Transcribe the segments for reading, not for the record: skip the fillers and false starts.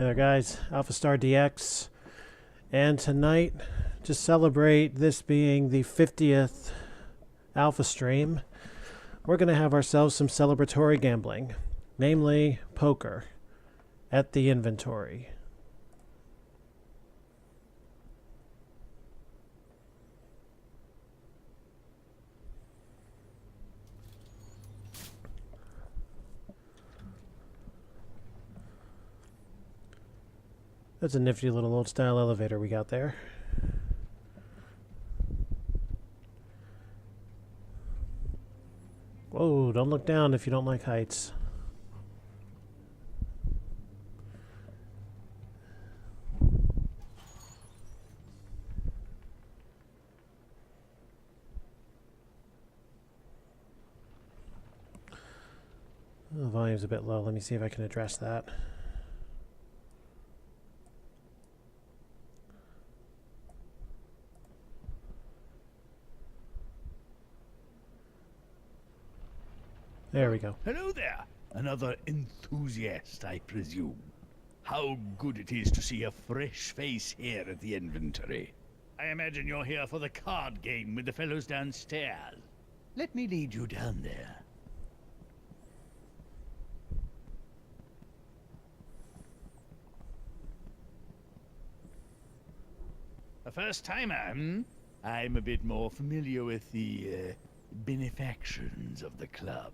Hey there guys, AlphaStarDX, and tonight, to celebrate this being the 50th Alpha stream, we're going to have ourselves some celebratory gambling, namely poker, at the inventory. That's a nifty little old style elevator we got there. Whoa, don't look down if you don't like heights. The volume's a bit low. Let me see if I can address that. There we go. Hello there. Another enthusiast, I presume. How good it is to see a fresh face here at the inventory. I imagine you're here for the card game with the fellows downstairs. Let me lead you down there. A first-timer, hmm? I'm a bit more familiar with the, benefactions of the club.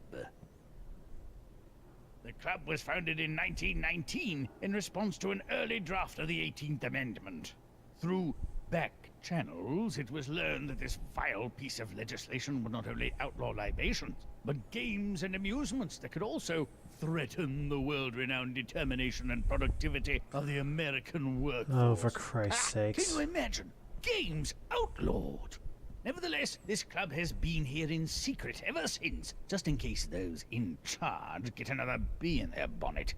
The club was founded in 1919 in response to an early draft of the 18th Amendment. Through back channels, it was learned that this vile piece of legislation would not only outlaw libations, but games and amusements that could also threaten the world-renowned determination and productivity of the American workforce. Oh, for Christ's sakes. Can you imagine? Games outlawed! Nevertheless, this club has been here in secret ever since, just in case those in charge get another bee in their bonnet.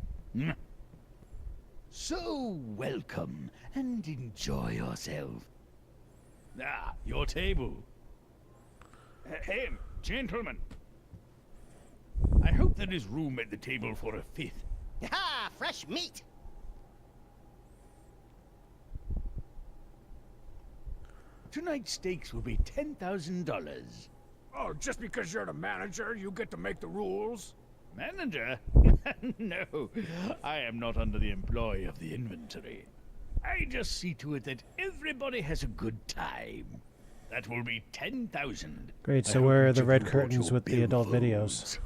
So, welcome, and enjoy yourself. Ah, your table. Hey, gentlemen. I hope there is room at the table for a fifth. Ah, fresh meat! Tonight's stakes will be $10,000. Oh, just because you're the manager, you get to make the rules? Manager? No, I am not under the employ of the inventory. I just see to it that everybody has a good time. That will be 10,000. Great, so where are the red curtains with the adult videos?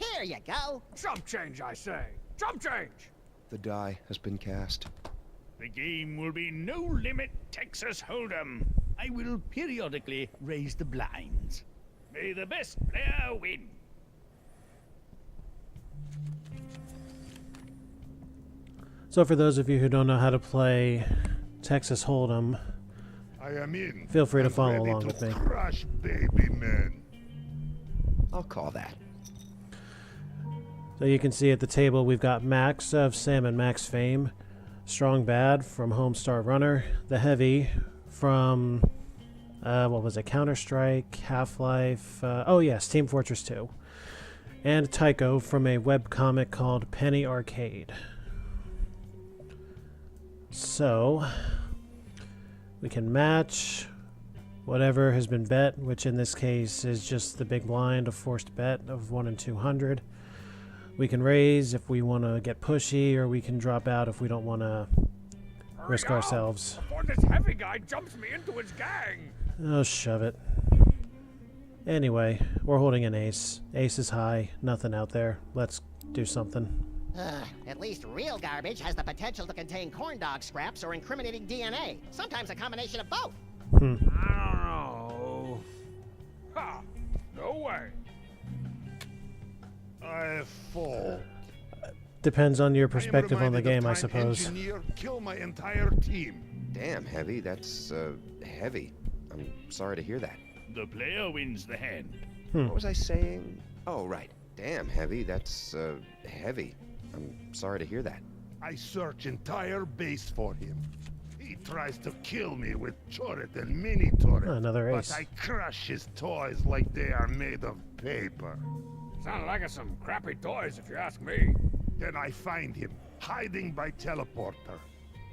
Here you go. Jump change, I say. Jump change! The die has been cast. The game will be no limit Texas Hold'em. I will periodically raise the blinds. May the best player win. So for those of you who don't know how to play Texas Hold'em, I am in. feel free to and follow ready along to with me. Crush baby men. I'll call that. So you can see at the table we've got Max of Sam and Max fame, Strong Bad from Homestar Runner, The Heavy from, what was it, Counter-Strike, Half-Life, oh yes, Team Fortress 2, and Tycho from a webcomic called Penny Arcade. So, we can match whatever has been bet, which in this case is just the big blind, a forced bet of 1 in 200. We can raise if we want to get pushy, or we can drop out if we don't want to risk ourselves. Before this heavy guy jumps me into his gang! Oh, shove it. Anyway, we're holding an ace. Ace is high, nothing out there. Let's do something. At least real garbage has the potential to contain corn dog scraps or incriminating DNA. Sometimes a combination of both. I don't know. Ha! No way. I fall. Depends on your I am perspective on the reminded of game, I time suppose. Engineer kill my entire team. Damn, Heavy, that's, heavy. I'm sorry to hear that. The player wins the hand. What was I saying? Oh, right. Damn, Heavy, that's, heavy. I'm sorry to hear that. I search entire base for him. He tries to kill me with turret and mini turret. Another ace. But I crush his toys like they are made of paper. Sounds like some crappy toys if you ask me. Then I find him, hiding by teleporter.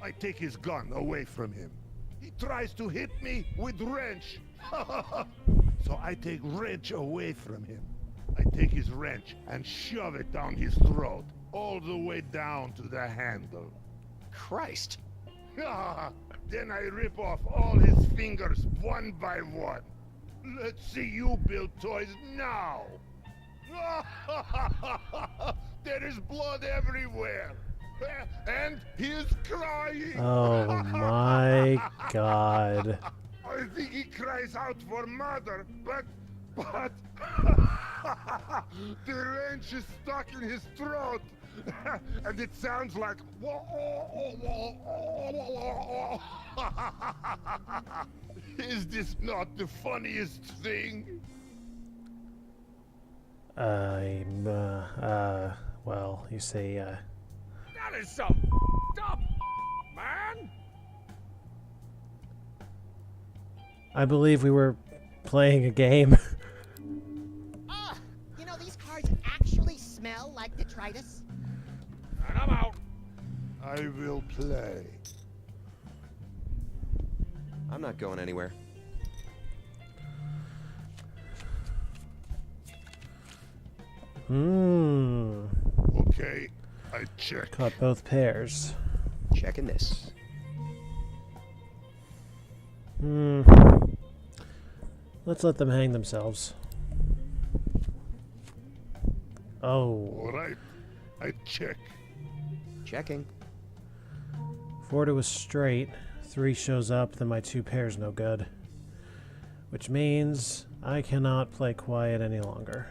I take his gun away from him. He tries to hit me with wrench. So I take wrench away from him. I take his wrench and shove it down his throat, all the way down to the handle. Christ. Then I rip off all his fingers one by one. Let's see you build toys now. There is blood everywhere. And he is crying. Oh my god. I think he cries out for mother, but the wrench is stuck in his throat. And it sounds like Is this not the funniest thing? Well, you say, That is some up, man. I believe we were playing a game. You know, these cards actually smell like detritus. And I'm out. I will play. I'm not going anywhere. Okay, I check. Caught both pairs. Checking this. Let's let them hang themselves. Oh. All right, I check. Checking. 4 to a straight. 3 shows up, then my 2 pairs no good. Which means I cannot play quiet any longer.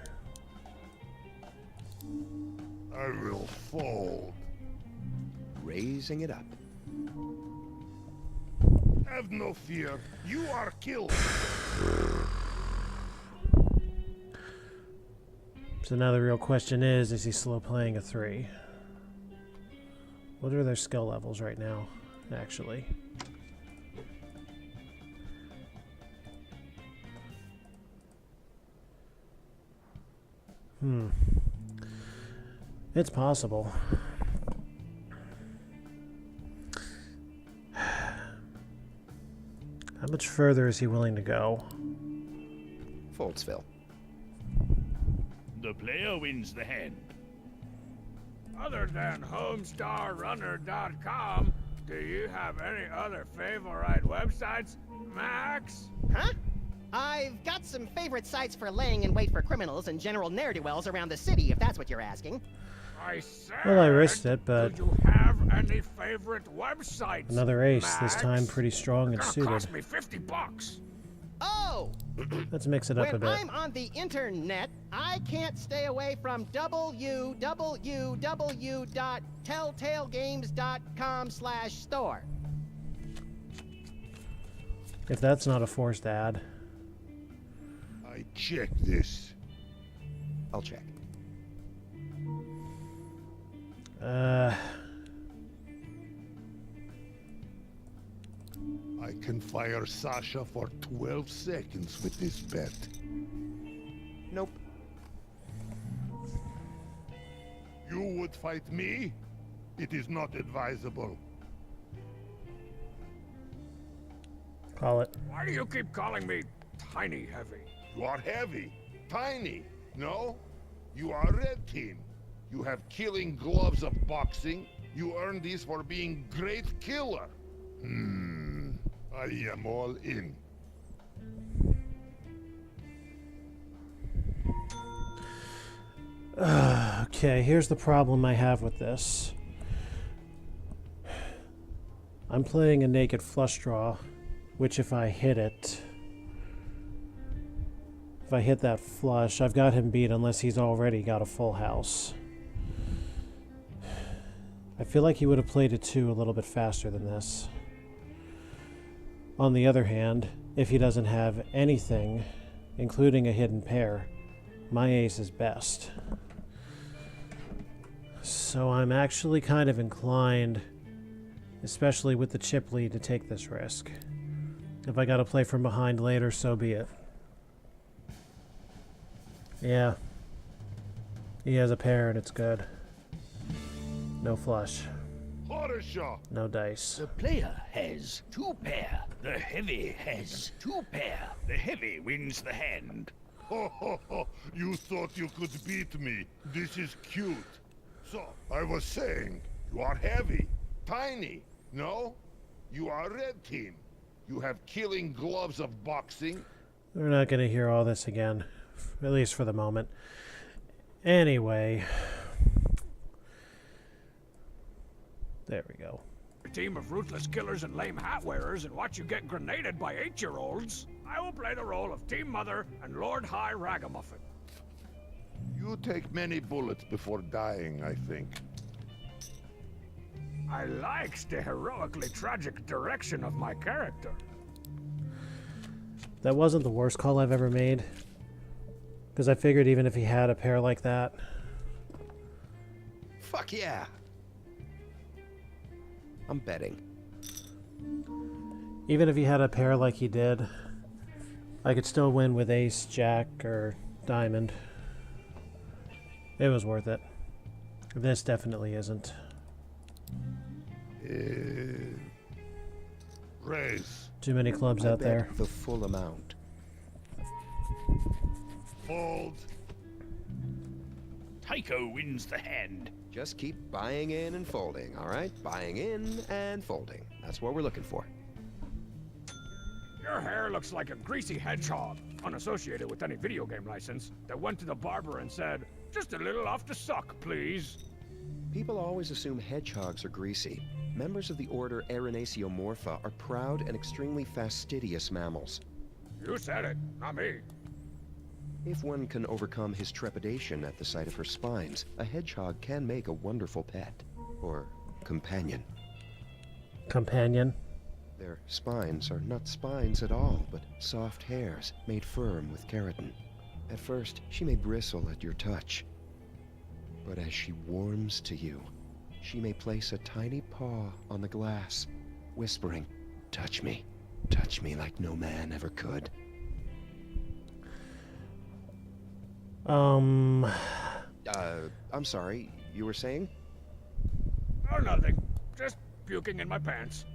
I will fold. Raising it up. Have no fear. You are killed. So now the real question is he slow playing a 3? What are their skill levels right now, actually? It's possible. How much further is he willing to go? Foldsville. The player wins the hand. Other than HomestarRunner.com, do you have any other favorite websites, Max? Huh? I've got some favorite sites for laying in wait for criminals and general ne'er-do-wells around the city, if that's what you're asking. I said, Well, I risked it, but do you have any favorite websites? another ace, this Max? time pretty strong and Gonna suited. cost me $50. Oh! Let's mix it up a When bit. I'm on the internet, I can't stay away from www.telltalegames.com/store. If that's not a forced ad. I check this. I'll check. I can fire Sasha for 12 seconds with this bet. Nope. You would fight me? It is not advisable. Call it. Why do you keep calling me Tiny Heavy? You are heavy, tiny. No? You are red team. You have killing gloves of boxing. You earn these for being great killer. I am all in. Okay, here's the problem I have with this. I'm playing a naked flush draw, which if I hit it... If I hit that flush, I've got him beat unless he's already got a full house. I feel like he would have played a 2 a little bit faster than this. On the other hand, if he doesn't have anything, including a hidden pair, my ace is best. So I'm actually kind of inclined, especially with the chip lead, to take this risk. If I gotta play from behind later, so be it. Yeah. He has a pair and it's good. No flush. Horror show. No dice. The player has 2 pair. The heavy has 2 pair. The heavy wins the hand. Ho ho ho! You thought you could beat me. This is cute. So, I was saying, you are heavy, tiny. No? You are red team. You have killing gloves of boxing. We're not going to hear all this again, at least for the moment. Anyway. There we go. A team of ruthless killers and lame hat wearers and watch you get grenaded by 8-year-olds. I will play the role of Team Mother and Lord High Ragamuffin. You take many bullets before dying, I think. I likes the heroically tragic direction of my character. That wasn't the worst call I've ever made. Because I figured even if he had a pair like that. Fuck yeah! I'm betting. Even if he had a pair like he did, I could still win with ace, jack, or diamond. It was worth it. This definitely isn't. Raise. Too many clubs I out bet there. the full amount. Fold. Tycho wins the hand. Just keep buying in and folding, all right? Buying in and folding. That's what we're looking for. Your hair looks like a greasy hedgehog, unassociated with any video game license, that went to the barber and said, "Just a little off the suck, please." People always assume hedgehogs are greasy. Members of the order Erinacea are proud and extremely fastidious mammals. You said it, not me. If one can overcome his trepidation at the sight of her spines, a hedgehog can make a wonderful pet. Or companion. Companion. Their spines are not spines at all, but soft hairs made firm with keratin. At first, she may bristle at your touch. But as she warms to you, she may place a tiny paw on the glass, whispering, touch me like no man ever could." I'm sorry, you were saying? Oh, nothing. Just puking in my pants.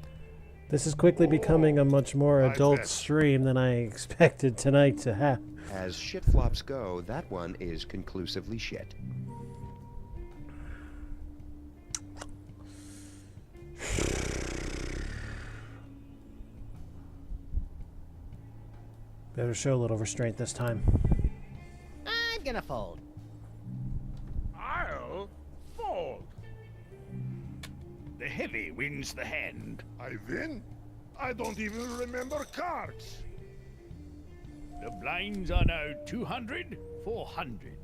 This is quickly becoming a much more I adult bet. stream than I expected tonight to have. As shit flops go, that one is conclusively shit. Better show a little restraint this time. I'm gonna fold. I'll fold. The heavy wins the hand. I win? I don't even remember cards. The blinds are now 200, 400.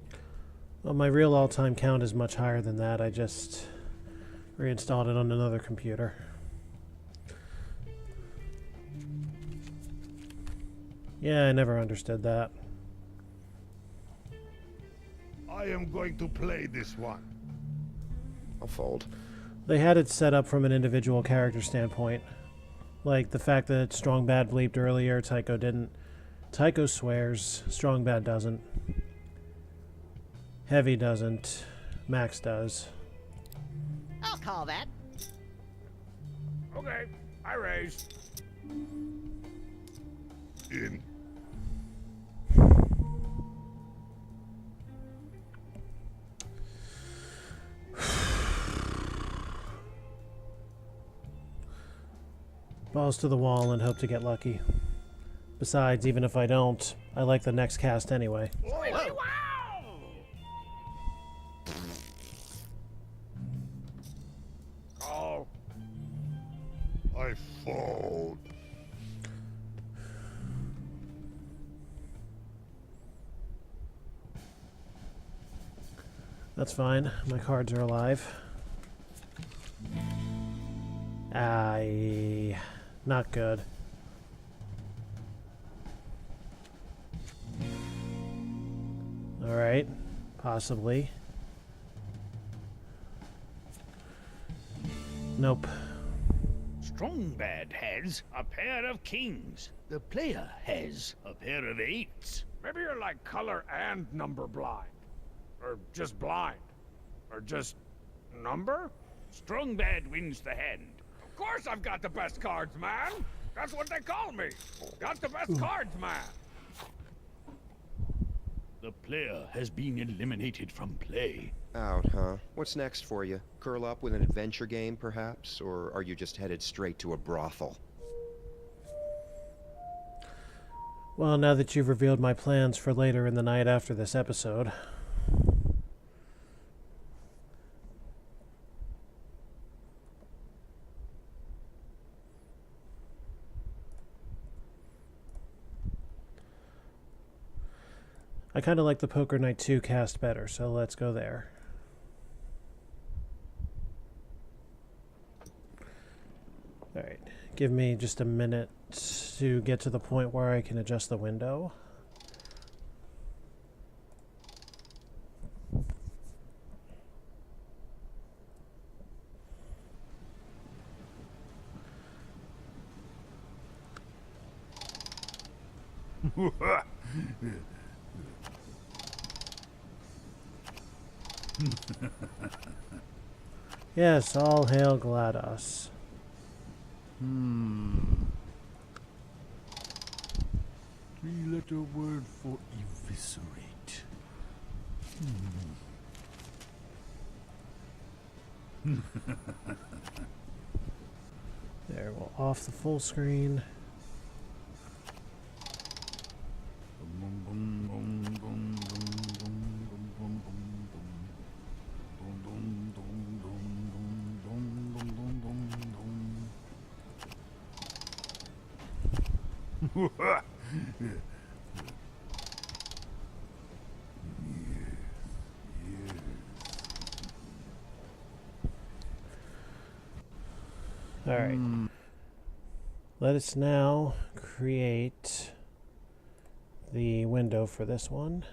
Well, my real all-time count is much higher than that. I just reinstalled it on another computer. Yeah, I never understood that. I am going to play this one. I'll fold. They had it set up from an individual character standpoint. Like the fact that Strong Bad bleeped earlier, Tycho didn't. Tycho swears, Strong Bad doesn't. Heavy doesn't. Max does. I'll call that. Okay, I raise. In. Balls to the wall and hope to get lucky. Besides, even if I don't, I like the next cast anyway. Wow! Oh, I fold. That's fine. My cards are alive. Not good. Alright. Possibly. Nope. Strong Bad has a pair of kings. The player has a pair of 8s. maybe you're like color and number blind. Or just blind. Or just number? Strong bad wins the hand. Of course I've got the best cards, man. That's what they call me. Got the best cards, man. The player has been eliminated from play. Out, huh? What's next for you? Curl up with an adventure game, perhaps? Or are you just headed straight to a brothel? Well, now that you've revealed my plans for later in the night after this episode... I kind of like the Poker Night 2 cast better, so let's go there. Alright, give me just a minute to get to the point where I can adjust the window. Yes, all hail GLaDOS. Three-letter word for eviscerate. There, we'll off the full screen. All right. Let us now create the window for this one.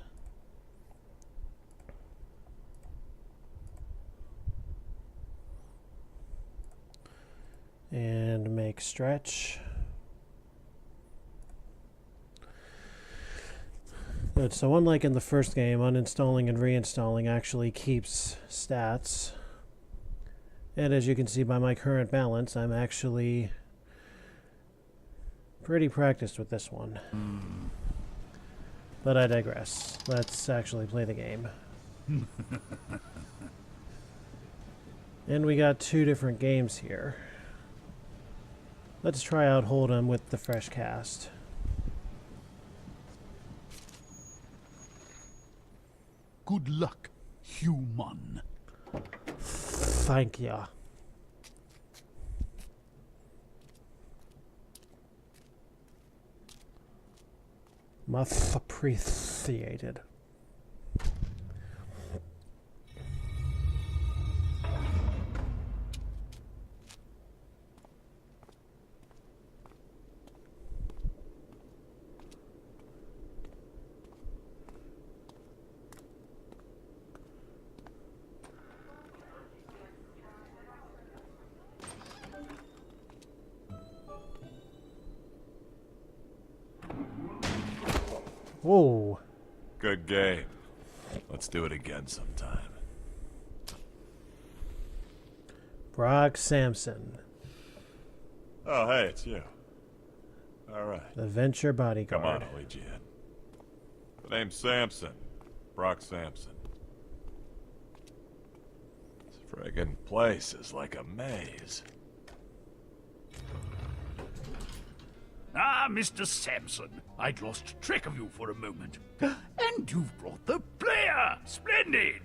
And make stretch. Good, so unlike in the first game, uninstalling and reinstalling actually keeps stats. And as you can see by my current balance, I'm actually pretty practiced with this one. But I digress. Let's actually play the game. And we got two different games here. Let's try out Hold'em with the fresh cast. Good luck, human. Thank ya. Much appreciated. Whoa. Good game. Let's do it again sometime. Brock Sampson, Oh, hey, it's you. All right. the Venture Bodyguard. Come on, I'll lead you in. The name's Sampson. Brock Sampson. This friggin' place is like a maze. Ah, Mr. Sampson, I'd lost track of you for a moment. And you've brought the player! Splendid!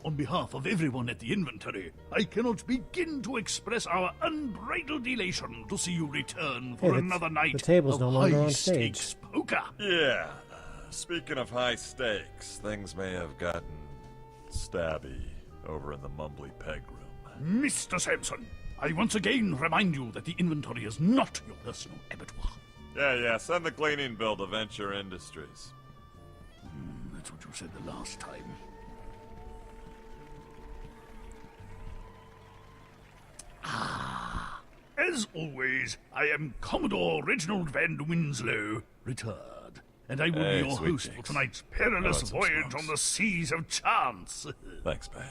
On behalf of everyone at the inventory, I cannot begin to express our unbridled elation to see you return for Hey, another night the table's of no longer on stage. high-stakes poker. Yeah. Speaking of high stakes, things may have gotten stabby over in the mumbly peg room. Mr. Sampson, I once again remind you that the inventory is not your personal abattoir. Yeah, send the cleaning bill to Venture Industries. That's what you said the last time. As always, I am Commodore Reginald Van Winslow, retired, and I will Hey, be your sweet host for cheeks. tonight's I perilous want some voyage smokes. on the seas of chance. Thanks, babe.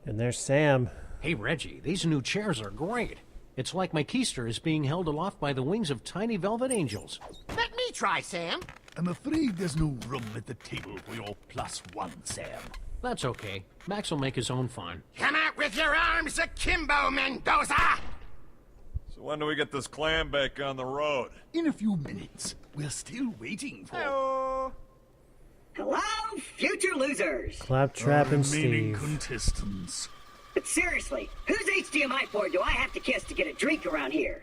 And there's Sam. Hey, Reggie, these new chairs are great. It's like my keister is being held aloft by the wings of tiny velvet angels. Let me try, Sam. I'm afraid there's no room at the table for your +1, Sam. That's okay. Max will make his own fun. Come out with your arms akimbo, Mendoza! So when do we get this clam bake on the road? In a few minutes. We're still waiting for... Hello, future losers! Claptrap and remaining Steve. contestants. But seriously, whose HDMI port do I have to kiss to get a drink around here?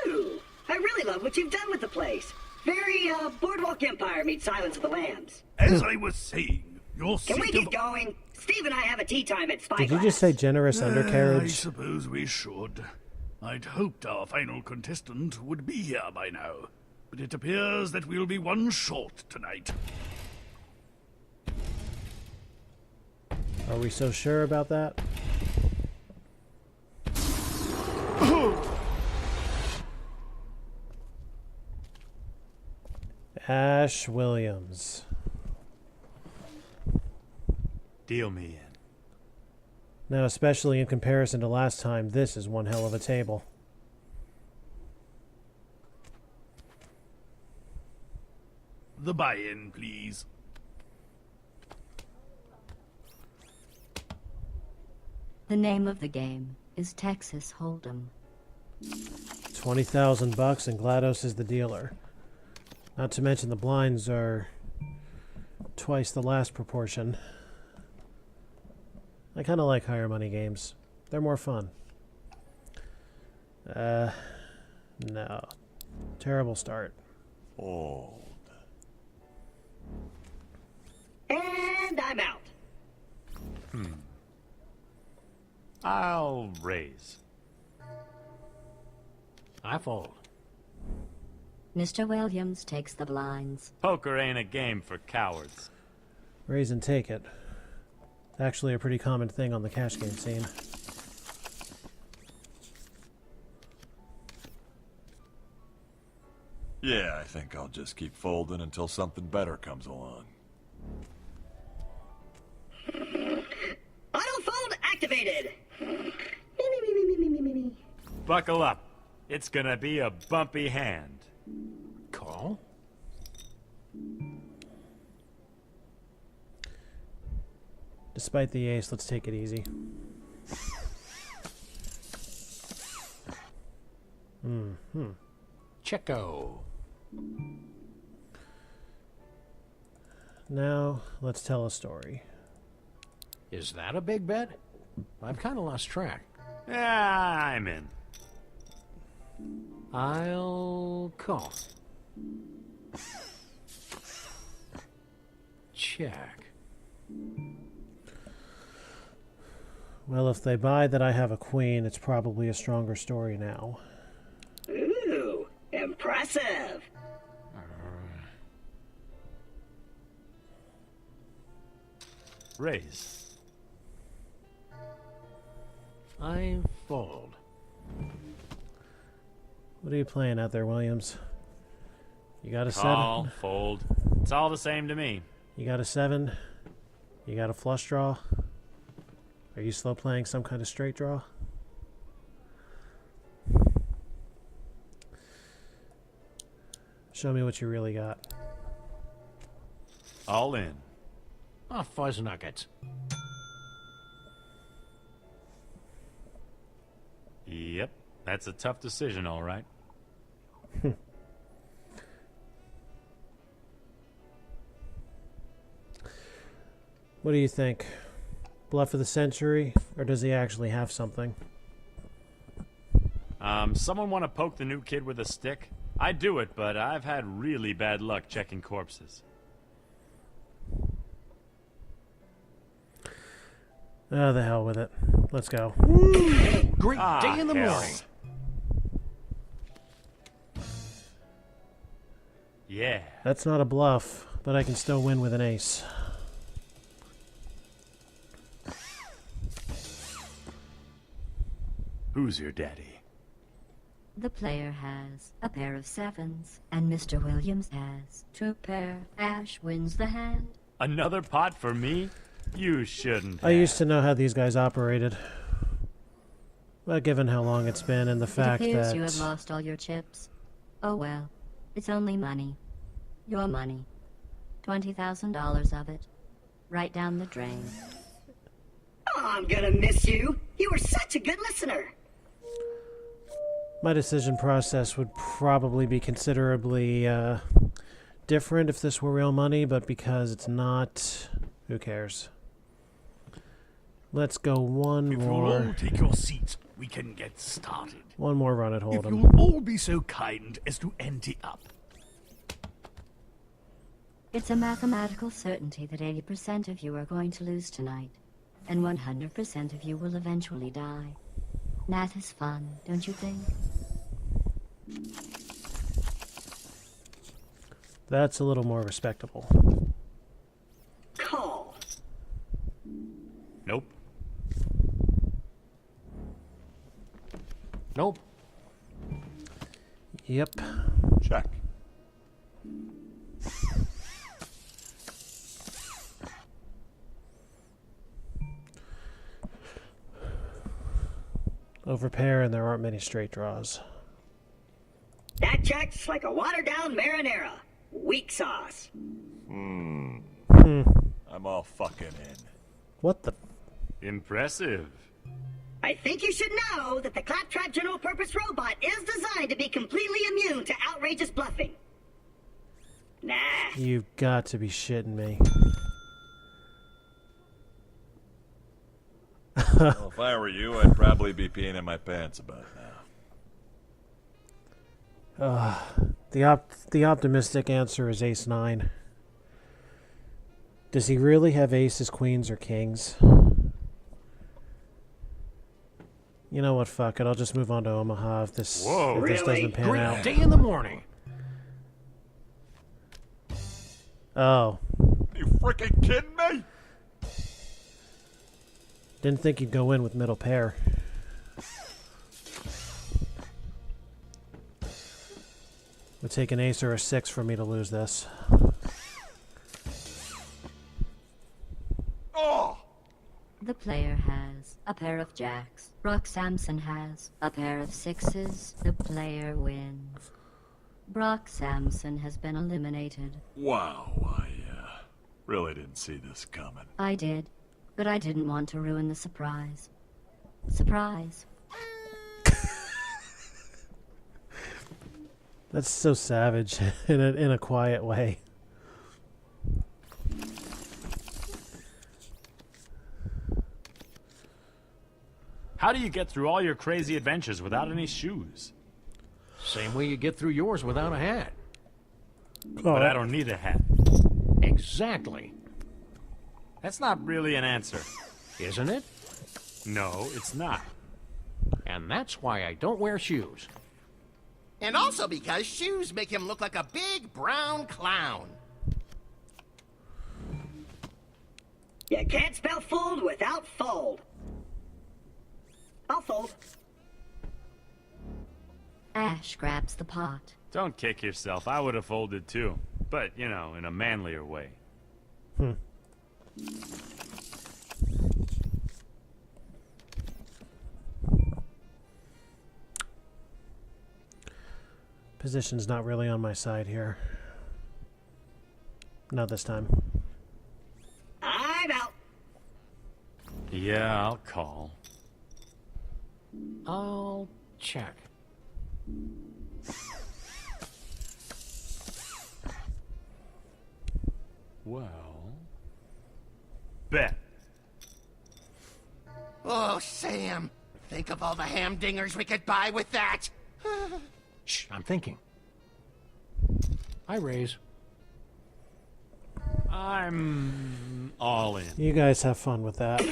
Ooh, I really love what you've done with the place. Very, Boardwalk Empire meets Silence of the Lambs. As I was saying, your Can we seat get of... going? Steve and I have a tea time at Spyglass. Did you just say generous I undercarriage? suppose we should. I'd hoped our final contestant would be here by now, but it appears that we'll be one short tonight. Are we so sure about that? Ash Williams. Deal me in. Now, especially in comparison to last time, this is one hell of a table. The buy-in, please. The name of the game is Texas Hold'em. $20,000 and GLaDOS is the dealer. Not to mention the blinds are twice the last proportion. I kind of like higher money games. They're more fun. No. Terrible start. Old. And I'm out. I'll raise. I fold. Mr. Williams takes the blinds. Poker ain't a game for cowards. Raise and take it. Actually a pretty common thing on the cash game scene. Yeah, I think I'll just keep folding until something better comes along. Autofold activated. Buckle up. It's gonna be a bumpy hand. Call? Despite the ace, let's take it easy. Checo. Now, let's tell a story. Is that a big bet? I've kind of lost track. Yeah, I'm in. I'll call. Check. Well, if they buy that I have a queen, it's probably a stronger story now. Ooh, impressive. Raise. I fold. What are you playing out there, Williams? You got a Call, 7? fold. It's all the same to me. You got a 7? You got a flush draw? Are you slow playing some kind of straight draw? Show me what you really got. All in. Oh, fuzz nuggets. Yep, that's a tough decision, all right. What do you think? Bluff of the century, or does he actually have something? Someone want to poke the new kid with a stick? I'd do it, but I've had really bad luck checking corpses. Oh, the hell with it. Let's go. Great day in the hell. morning. Yeah. That's not a bluff, but I can still win with an ace. Who's your daddy? The player has a pair of 7s, and Mr. Williams has 2 pair. Ash wins the hand. Another pot for me? You shouldn't I used to know how these guys operated. But given how long it's been and the fact It appears that... you have lost all your chips. Oh well, it's only money. Your money. $20,000 of it. Right down the drain. Oh, I'm gonna miss you. You were such a good listener. My decision process would probably be considerably different if this were real money, but because it's not, who cares? Let's go one If more. you'll all take your seats, we can get started. One more run at If Hold'em. you'll all be so kind as to ante up. It's a mathematical certainty that 80% of you are going to lose tonight, and 100% of you will eventually die. Math is fun, don't you think? That's a little more respectable. Call. Nope. Nope. Yep. Check. Overpair, and there aren't many straight draws. That check's like a watered-down marinara. Weak sauce. I'm all fucking in. What the... Impressive. I think you should know that the Claptrap General Purpose Robot is designed to be completely immune to outrageous bluffing. Nah. You've got to be shitting me. Well, if I were you, I'd probably be peeing in my pants about now. The optimistic answer is ace-9. Does he really have aces, queens, or kings? You know what, fuck it. I'll just move on to Omaha if this, Whoa, if this really? doesn't pan Great out. day in the morning. Oh. You freaking kidding me? Didn't think he'd go in with middle pair. Would take an ace or a 6 for me to lose this. Oh! The player has a pair of jacks. Brock Sampson has a pair of 6s. The player wins. Brock Sampson has been eliminated. Wow, I really didn't see this coming. I did, but I didn't want to ruin the surprise. Surprise. That's so savage in a quiet way. How do you get through all your crazy adventures without any shoes? Same way you get through yours without a hat. But I don't need a hat. Exactly. That's not really an answer. Isn't it? No, it's not. And that's why I don't wear shoes. And also because shoes make him look like a big brown clown. You can't spell fold without fold. I'll fold. Ash grabs the pot. Don't kick yourself. I would have folded too. But, you know, in a manlier way. Position's not really on my side here. Not this time. I'm out. Yeah, I'll call. I'll check. Well... bet. Oh, Sam. Think of all the hamdingers we could buy with that. Shh, I'm thinking. I raise. I'm all in. You guys have fun with that.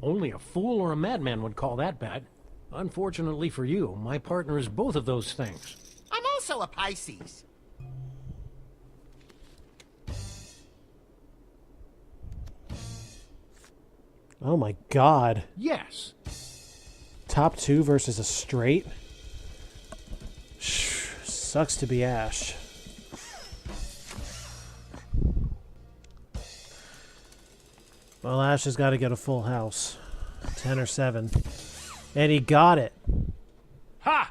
Only a fool or a madman would call that bad. Unfortunately for you, my partner is both of those things. I'm also a Pisces. Oh my god. Yes. Top 2 versus a straight? Sucks to be Ash. Well, Ash has got to get a full house. 10 or 7. And he got it. Ha!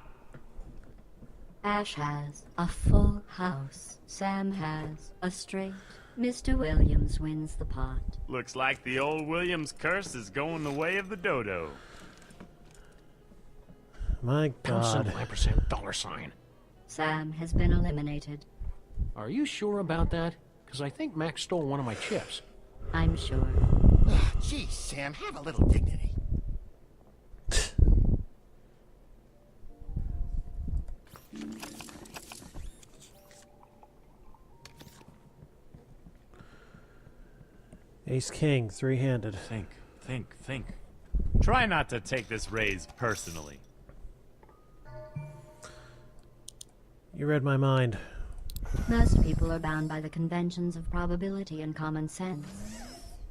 Ash has a full house. Sam has a straight. Mr. Williams wins the pot. Looks like the old Williams curse is going the way of the dodo. My God. $$. Sam has been eliminated. Are you sure about that? Because I think Max stole one of my chips. I'm sure. Geez, Sam, have a little dignity. Ace King, 3-handed. Think. Try not to take this raise personally. You read my mind. Most people are bound by the conventions of probability and common sense.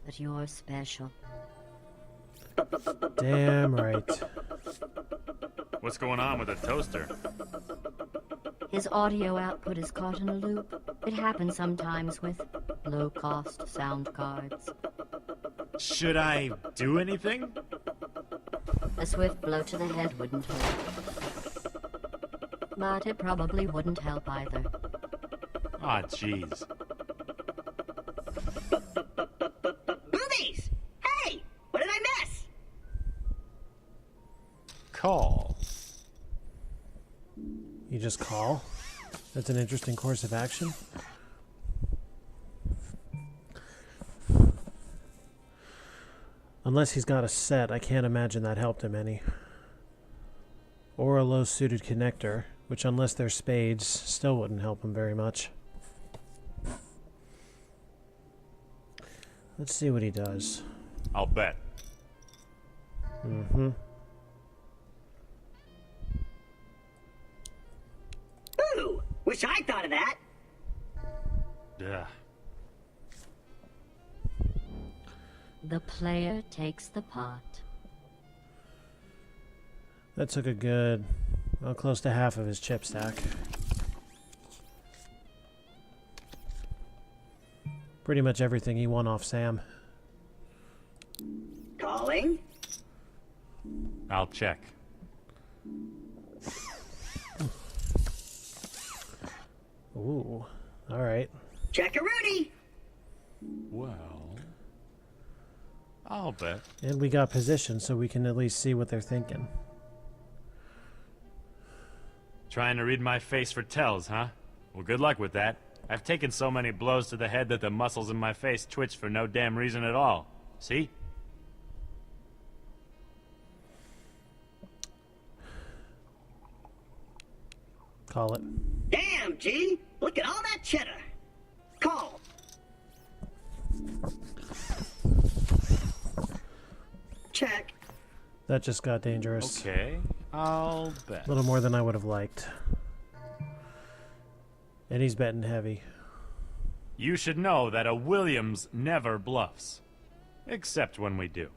But you're special. Damn right. What's going on with the toaster? His audio output is caught in a loop. It happens sometimes with low-cost sound cards. Should I do anything? A swift blow to the head wouldn't hurt. But it probably wouldn't help either. Aw, jeez. Movies! Hey! What did I miss? Call. You just call? That's an interesting course of action. Unless he's got a set, I can't imagine that helped him any. Or a low-suited connector, which unless they're spades, still wouldn't help him very much. Let's see what he does. I'll bet. Mm-hmm. Ooh! Wish I thought of that. Duh. The player takes the pot. That took a good, well, close to half of his chip stack. Pretty much everything he won off Sam. Calling. I'll check. Ooh, all right. Check-a-rooney. Well, I'll bet. And we got position, so we can at least see what they're thinking. Trying to read my face for tells, huh? Well, good luck with that. I've taken so many blows to the head that the muscles in my face twitch for no damn reason at all. See? Call it. Damn, G! Look at all that cheddar. Call. Check. That just got dangerous. Okay, I'll bet. A little more than I would have liked. And he's betting heavy. You should know that a Williams never bluffs. Except when we do.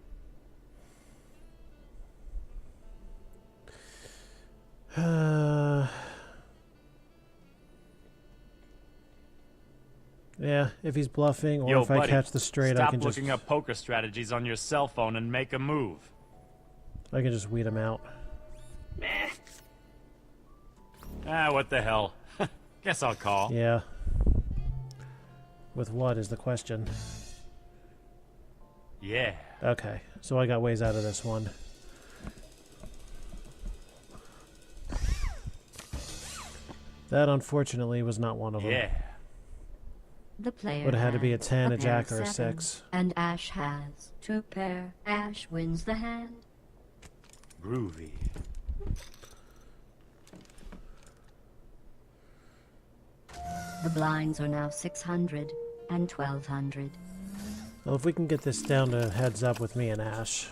Yeah, if he's bluffing, or Yo, if buddy, I catch the straight, I stop can just looking up poker strategies on your cell phone and make a move. weed him out. Meh. Ah, what the hell. Guess I'll call. Yeah. With what is the question? Yeah. Okay, so I got ways out of this one. That unfortunately was not one of them. Yeah. The player Would have had to be a has 10, a pair jack, of or a sevens, 6. And Ash has 2 pair. Ash wins the hand. Groovy. The blinds are now 600 and 1200. Well, if we can get this down to heads up with me and Ash.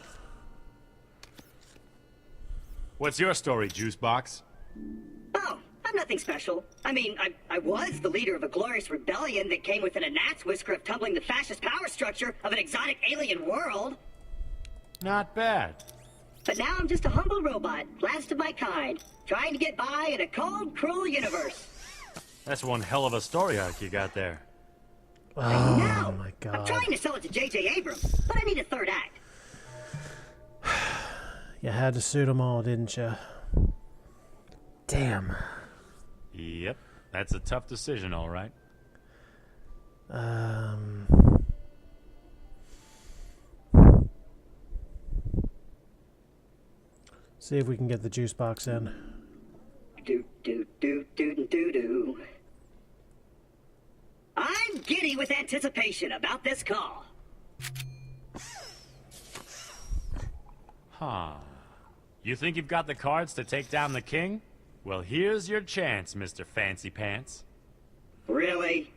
What's your story, Juicebox? Oh, I'm nothing special. I mean, I was the leader of a glorious rebellion that came within a gnat's whisker of tumbling the fascist power structure of an exotic alien world. Not bad. But now I'm just a humble robot, last of my kind, trying to get by in a cold, cruel universe. That's one hell of a story arc you got there. Oh my god. I'm trying to sell it to J.J. Abrams, but I need a third act. You had to suit them all, didn't you? Damn. Yep, that's a tough decision, all right. See if we can get the juice box in. Do. I'm giddy with anticipation about this call. Huh. You think you've got the cards to take down the king? Well, here's your chance, Mr. Fancy Pants. Really?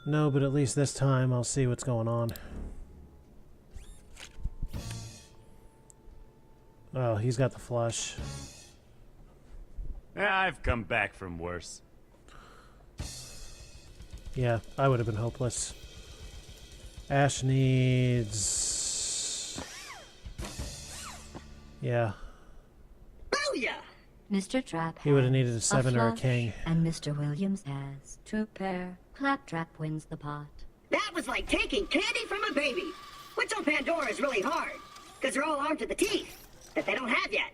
No, but at least this time I'll see what's going on. Oh, he's got the flush. Yeah, I've come back from worse. Yeah, I would have been hopeless. Ash needs... Yeah. Booyah! Mr. Trap He would have has needed a 7 or a flush, king. And Mr. Williams has 2 pair. Claptrap wins the pot. That was like taking candy from a baby. Which on Pandora is really hard, because they're all armed to the teeth that they don't have yet.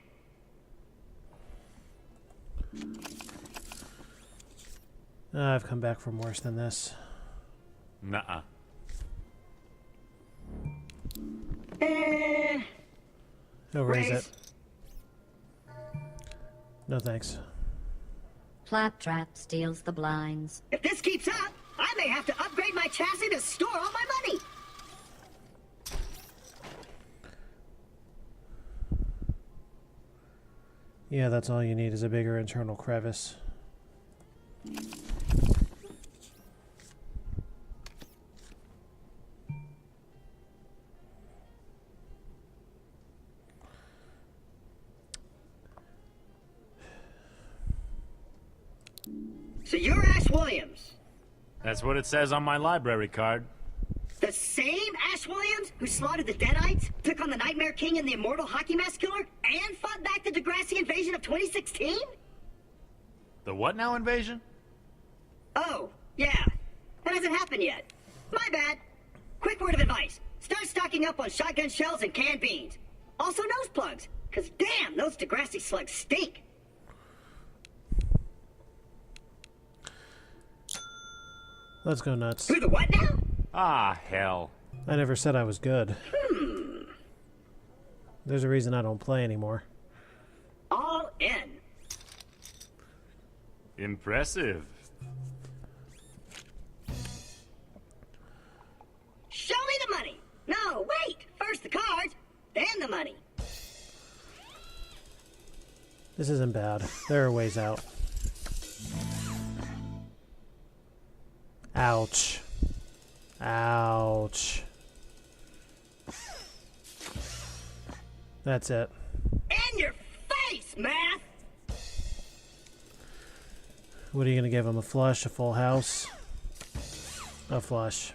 I've come back from worse than this. Nuh-uh. He'll raise it. No thanks. Claptrap steals the blinds. If this keeps up, I may have to upgrade my chassis to store all my money. Yeah, that's all you need is a bigger internal crevice. So you're Ash Williams. That's what it says on my library card. The same Ash Williams who slaughtered the Deadites, took on the Nightmare King and the Immortal Hockey Mask Killer, and fought back the Degrassi invasion of 2016? The what now invasion? Oh, yeah. That hasn't happened yet. My bad. Quick word of advice. Start stocking up on shotgun shells and canned beans. Also nose plugs, because damn, those Degrassi slugs stink. Let's go nuts. Who the what now? Ah, hell. I never said I was good. There's a reason I don't play anymore. All in. Impressive. Show me the money. No, wait. First the cards, then the money. This isn't bad. There are ways out. Ouch. Ouch. That's it. In your face, Math! What are you going to give him? A flush? A full house? A flush.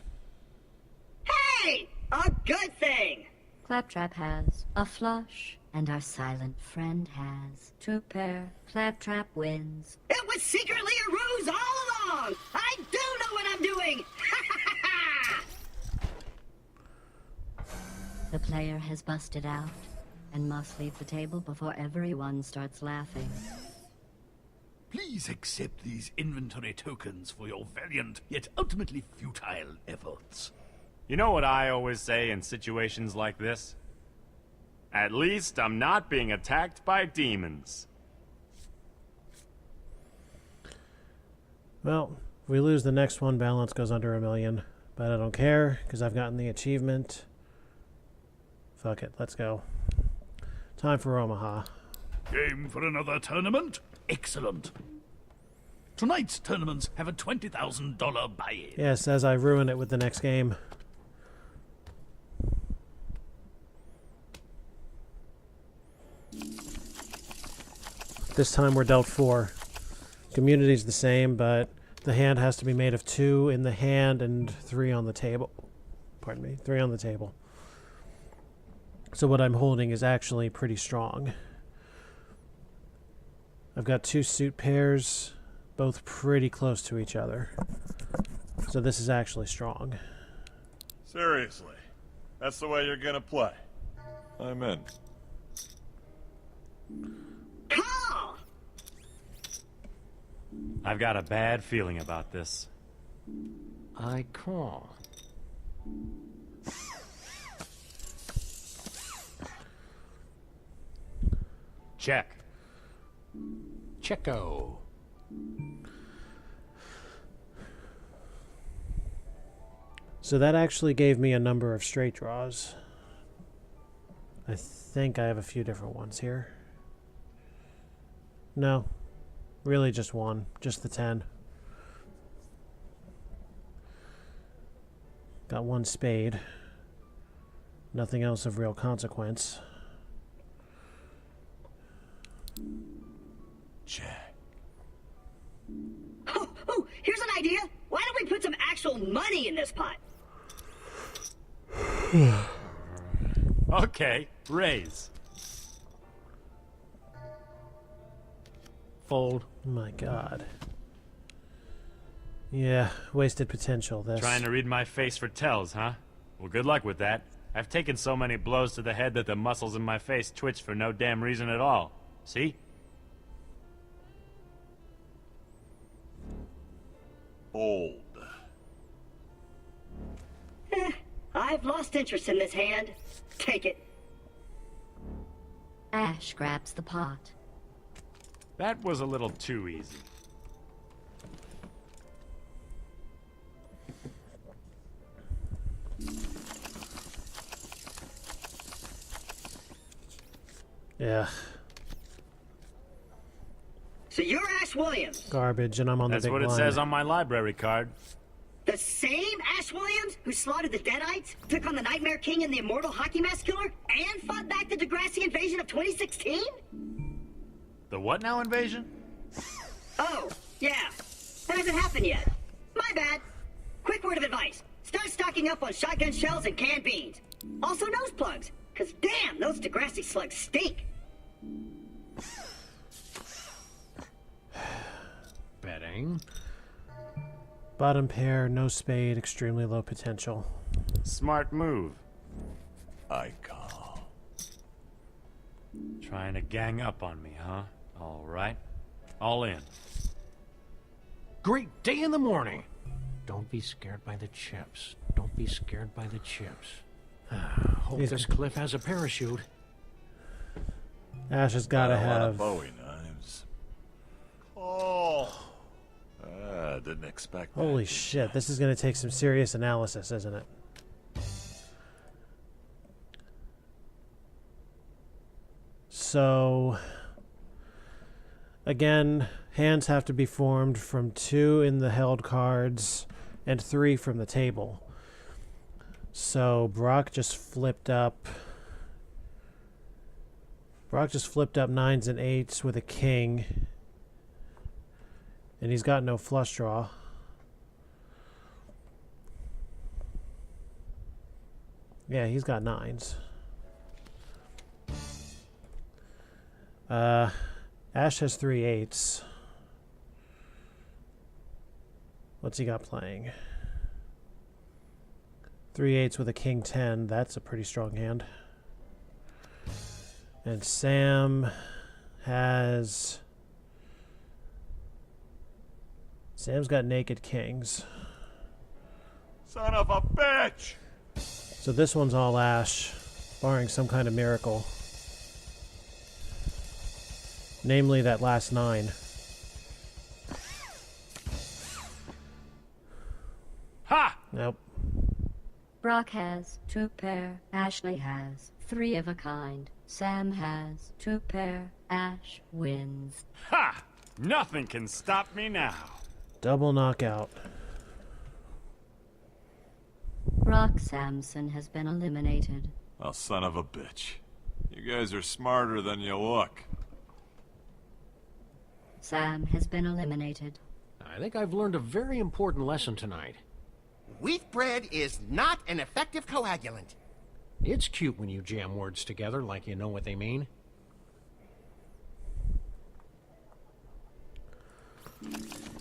Hey! A good thing! Claptrap has a flush, and our silent friend has 2 pair. Claptrap wins. It was secretly a ruse all along! I do know what I'm doing! The player has busted out and must leave the table before everyone starts laughing. Please accept these inventory tokens for your valiant yet ultimately futile efforts. You know what I always say in situations like this? At least I'm not being attacked by demons. Well, if we lose the next one, balance goes under 1 million. But I don't care, because I've gotten the achievement. Fuck it, let's go. Time for Omaha. Game for another tournament? Excellent. Tonight's tournaments have a $20,000 buy-in. Yes, as I ruin it with the next game. This time we're dealt 4. Community's the same, but the hand has to be made of 2 in the hand and 3 on the table. Pardon me, 3 on the table. So what I'm holding is actually pretty strong. I've got 2 suit pairs, both pretty close to each other. So this is actually strong. Seriously, that's the way you're gonna play. I'm in. Call! I've got a bad feeling about this. I call. Check. Checko. So that actually gave me a number of straight draws. I think I have a few different ones here. No, really just one, just the 10. Got one spade. Nothing else of real consequence. Check. Oh, here's an idea. Why don't we put some actual money in this pot? Okay, raise. Fold. My God. Yeah, wasted potential, this. Trying to read my face for tells, huh? Well, good luck with that. I've taken so many blows to the head that the muscles in my face twitch for no damn reason at all. See? Old. I've lost interest in this hand. Take it. Ash grabs the pot. That was a little too easy. Yeah. So you're Ash Williams. Garbage, and I'm on That's the big what it blind. says on my library card. The same Ash Williams who slaughtered the Deadites, took on the Nightmare King and the Immortal Hockey Mask Killer, and fought back the Degrassi invasion of 2016? The what now invasion? Oh, yeah. That hasn't happened yet. My bad. Quick word of advice. Start stocking up on shotgun shells and canned beans. Also nose plugs, because damn, those Degrassi slugs stink. Betting. Bottom pair, no spade, extremely low potential. Smart move. I call. Trying to gang up on me, huh? All right. All in. Great day in the morning. Don't be scared by the chips. Don't be scared by the chips. Hope this cliff has a parachute. Ash has got to A lot of have... Bowie knives. Oh. Didn't expect that. Holy shit, this is going to take some serious analysis, isn't it? So, again, hands have to be formed from 2 in the held cards and 3 from the table. So, Brock just flipped up 9s and 8s with a king. And he's got no flush draw. Yeah, he's got 9s. Ash has 3 8s. What's he got playing? 3 8s with a king 10. That's a pretty strong hand. And Sam's got naked kings. Son of a bitch! So this one's all Ash, barring some kind of miracle. Namely that last 9. Ha! Nope. Brock has 2 pair. Ashley has 3 of a kind. Sam has 2 pair. Ash wins. Ha! Nothing can stop me now. Double knockout. Brock Samson has been eliminated. Oh, son of a bitch. You guys are smarter than you look. Sam has been eliminated. I think I've learned a very important lesson tonight. Wheat bread is not an effective coagulant. It's cute when you jam words together like you know what they mean.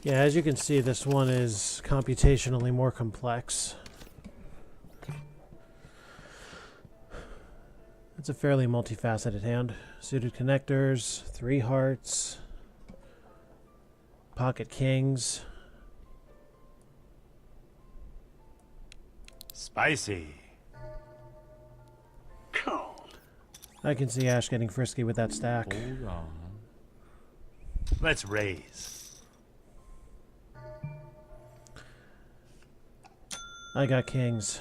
Yeah, as you can see, this one is computationally more complex. It's a fairly multifaceted hand. Suited connectors, 3 hearts, pocket kings. Spicy. Call. I can see Ash getting frisky with that stack. Hold on. Let's raise. I got kings.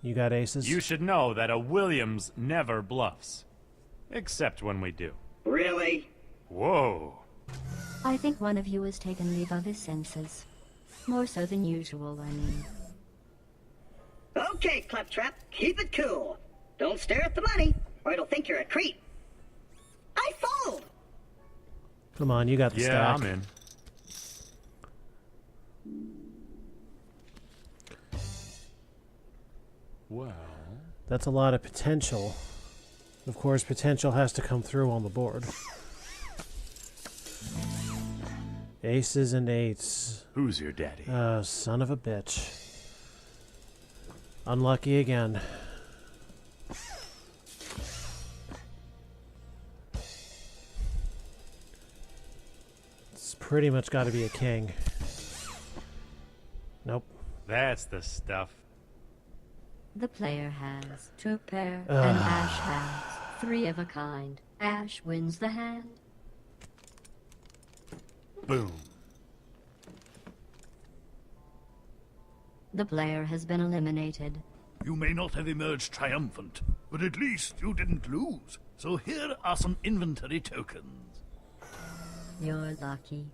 You got aces? You should know that a Williams never bluffs. Except when we do. Really? Whoa. I think one of you has taken leave of his senses. More so than usual, I mean. Okay, Claptrap, keep it cool. Don't stare at the money, or it'll think you're a creep. I fold! Come on, you got the stack. I'm in. Well... That's a lot of potential. Of course, potential has to come through on the board. Aces and 8s. Who's your daddy? Son of a bitch. Unlucky again. It's pretty much got to be a king. Nope. That's the stuff. The player has 2 pair, and Ash has 3 of a kind. Ash wins the hand. Boom. The player has been eliminated. You may not have emerged triumphant, but at least you didn't lose. So here are some inventory tokens. You're lucky.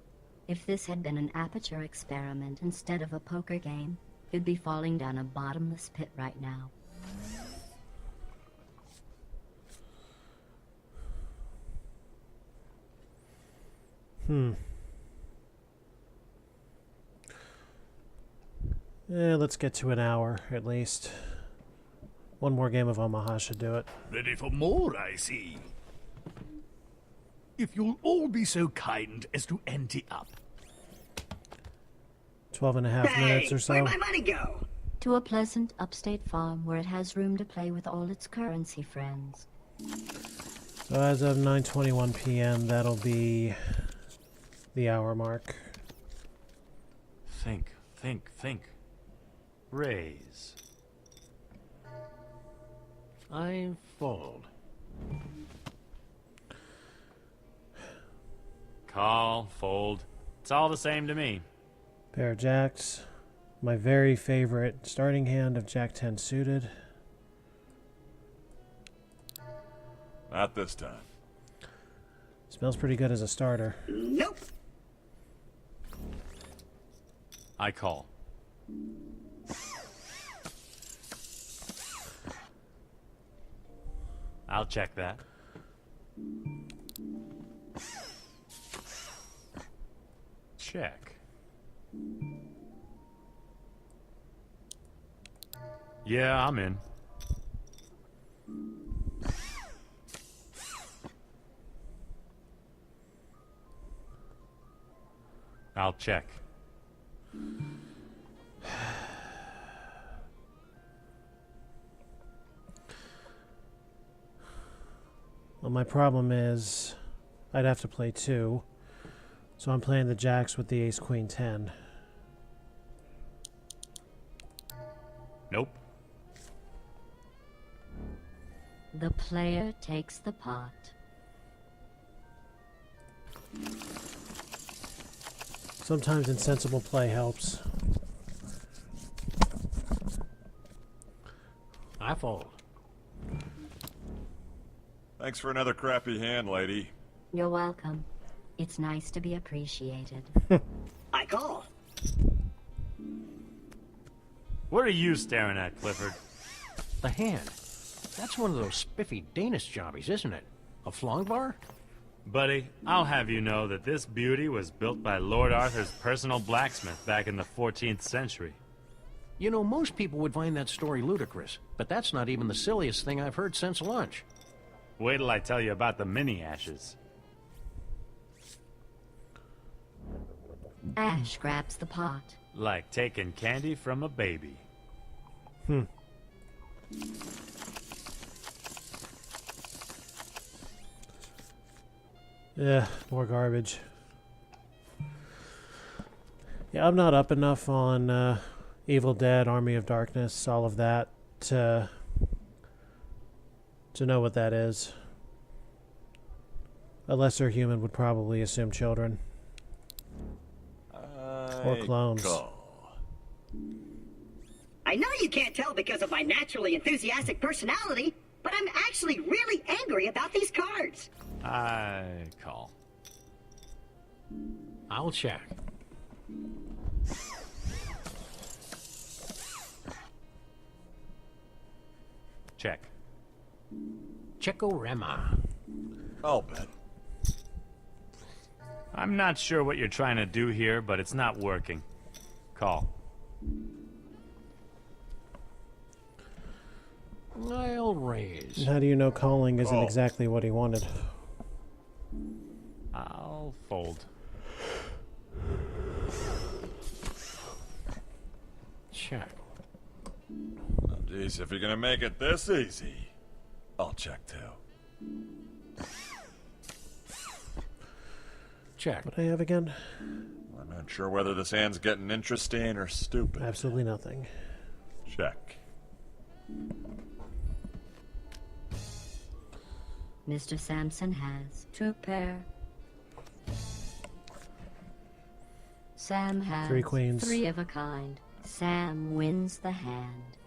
If this had been an aperture experiment instead of a poker game, you'd be falling down a bottomless pit right now. Yeah, let's get to an hour, at least. One more game of Omaha should do it. Ready for more, I see. If you'll all be so kind as to ante up. 12.5 minutes or so. Where'd my money go? To a pleasant upstate farm where it has room to play with all its currency friends. So as of 9:21 p.m., that'll be the hour mark. Think. Raise. I fold. Call, fold. It's all the same to me. Pair of jacks. My very favorite starting hand of Jack 10 suited. Not this time. Smells pretty good as a starter. Nope. I call. I'll check that. Check. Yeah, I'm in. I'll check. Well, my problem is I'd have to play 2. So I'm playing the jacks with the ace queen 10. Nope. The player takes the pot. Sometimes insensible play helps. I fold. Thanks for another crappy hand, lady. You're welcome. It's nice to be appreciated. I call. What are you staring at, Clifford? The hand. That's one of those spiffy Danish jobbies, isn't it? A flongvar? Buddy, I'll have you know that this beauty was built by Lord Arthur's personal blacksmith back in the 14th century. You know, most people would find that story ludicrous, but that's not even the silliest thing I've heard since lunch. Wait till I tell you about the mini ashes. Ash grabs the pot. Like taking candy from a baby. Yeah, more garbage. Yeah, I'm not up enough on Evil Dead, Army of Darkness, all of that to know what that is. A lesser human would probably assume children. Or clones. I know you can't tell because of my naturally enthusiastic personality, but I'm actually really angry about these cards. I call. I'll check. Check. Checkorama. I'll bet. I'm not sure what you're trying to do here, but it's not working. Call. I'll raise. How do you know calling isn't exactly what he wanted? I'll fold. Check. Oh, geez, if you're gonna make it this easy, I'll check too. Check. What do I have again? I'm not sure whether this hand's getting interesting or stupid. Absolutely nothing. Check. Mr. Sampson has 2 pair. Sam has 3 queens. 3 of a kind. Sam wins the hand.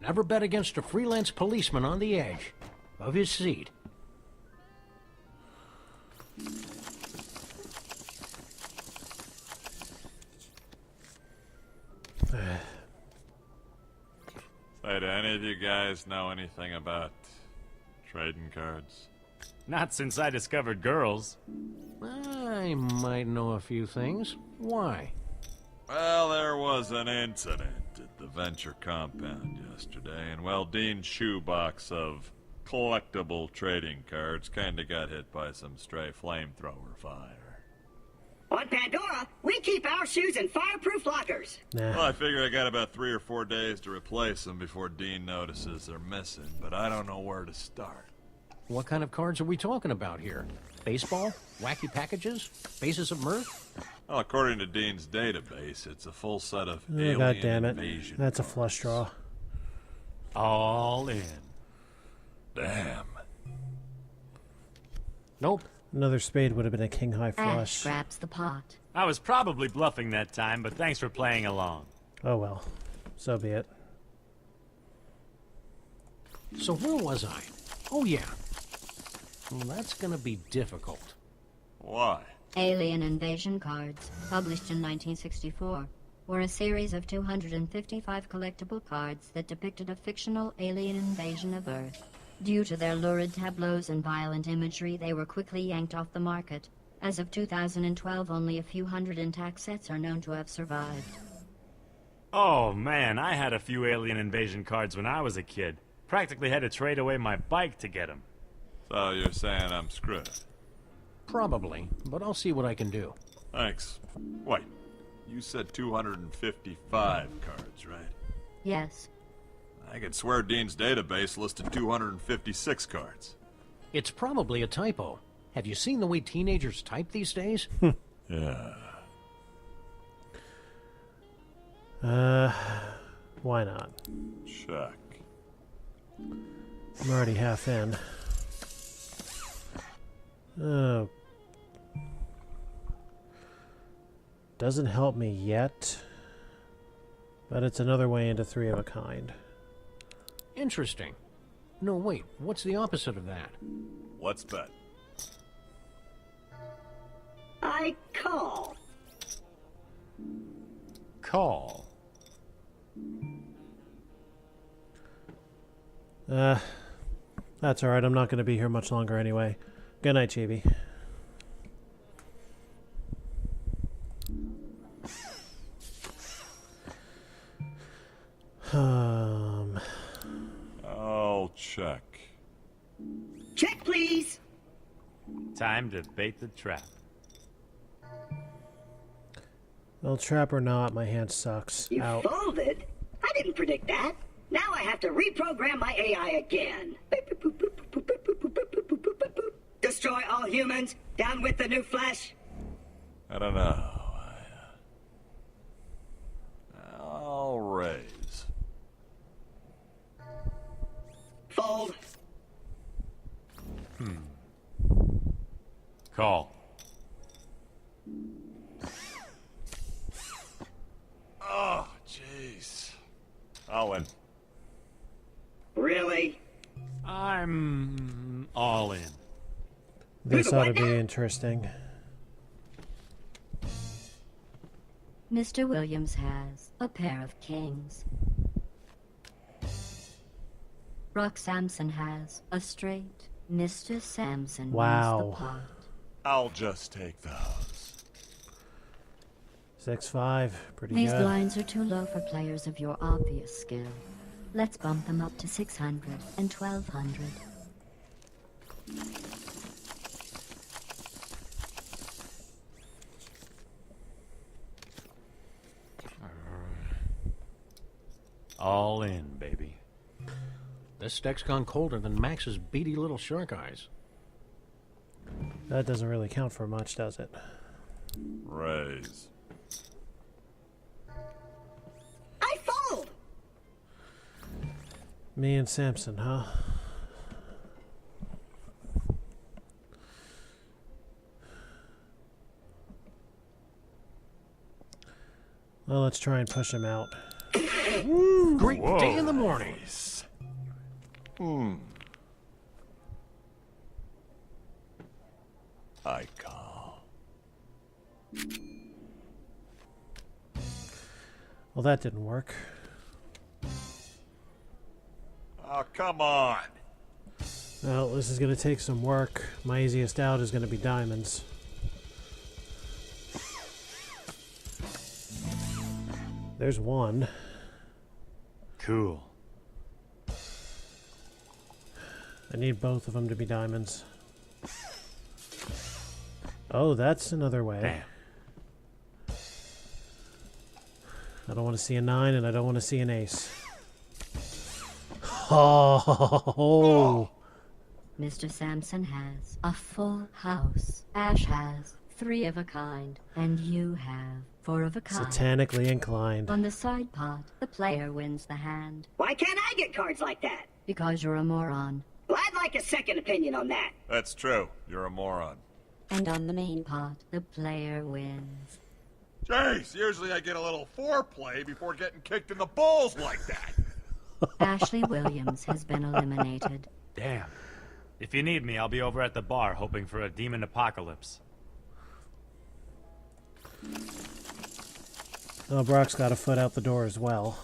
Never bet against a freelance policeman on the edge of his seat. Say, do any of you guys know anything about trading cards? Not since I discovered girls. I might know a few things. Why? Well, there was an incident at the Venture compound yesterday, and well, Dean's shoebox of collectible trading cards kinda got hit by some stray flamethrower fire. On Pandora, we keep our shoes in fireproof lockers. Nah. Well, I figure I got about 3 or 4 days to replace them before Dean notices they're missing, but I don't know where to start. What kind of cards are we talking about here? Baseball? Wacky packages? Faces of mirth? Well, according to Dean's database, it's a full set of Oh, alien God damn it. invasion That's a cards. flush draw. All in. Damn. Nope. Another spade would have been a king high Ash flush. grabs the pot. I was probably bluffing that time, but thanks for playing along. Oh well. So be it. So where was I? Oh, yeah. Well, that's gonna be difficult. Why? Alien Invasion cards, published in 1964, were a series of 255 collectible cards that depicted a fictional alien invasion of Earth. Due to their lurid tableaus and violent imagery, they were quickly yanked off the market. As of 2012, only a few hundred intact sets are known to have survived. Oh man, I had a few Alien Invasion cards when I was a kid. Practically had to trade away my bike to get them. So you're saying I'm screwed? Probably, but I'll see what I can do. Thanks. Wait, you said 255 cards, right? Yes. I could swear Dean's database listed 256 cards. It's probably a typo. Have you seen the way teenagers type these days? Yeah. Why not? Check. I'm already half in. Oh. Doesn't help me yet. But it's another way into 3 of a kind. Interesting. No, wait. What's the opposite of that? Let's bet. I call. Call. That's alright. I'm not going to be here much longer anyway. Good night, Chibi. I'll check. Check, please. Time to bait the trap. Well, trap or not, my hand sucks. You Out. folded? I didn't predict that. Now I have to reprogram my AI again. Destroy all humans. Down with the new flesh. I don't know. I'll raise. Fold. Call. Oh, jeez. I'll win. Really? I'm all in. This ought to be interesting. Mr. Williams has a pair of kings. Brock Sampson has a straight. Mr. Sampson Wow. wins the pot. I'll just take those. 6-5. Pretty These good. blinds are too low for players of your obvious skill. Let's bump them up to 600 and 1200. All in, baby. This deck's gone colder than Max's beady little shark eyes. That doesn't really count for much, does it? Raise. I fold. Me and Samson, huh? Well, let's try and push him out. Great day in the morning. I call. Well, that didn't work. Oh, come on. Well, this is going to take some work. My easiest out is going to be diamonds. There's one. Cool. I need both of them to be diamonds. Oh, that's another way. Damn. I don't want to see a 9 and I don't want to see an ace. Oh! Mr. Sampson has a full house. Ash has 3 of a kind. And you have 4 of a kind. Satanically inclined. On the side pot, the player wins the hand. Why can't I get cards like that? Because you're a moron. Well, I'd like a second opinion on that. That's true. You're a moron. And on the main pot, the player wins. Jeez, usually I get a little foreplay before getting kicked in the balls like that. Ashley Williams has been eliminated. Damn. If you need me, I'll be over at the bar hoping for a demon apocalypse. Oh, Brock's got a foot out the door as well.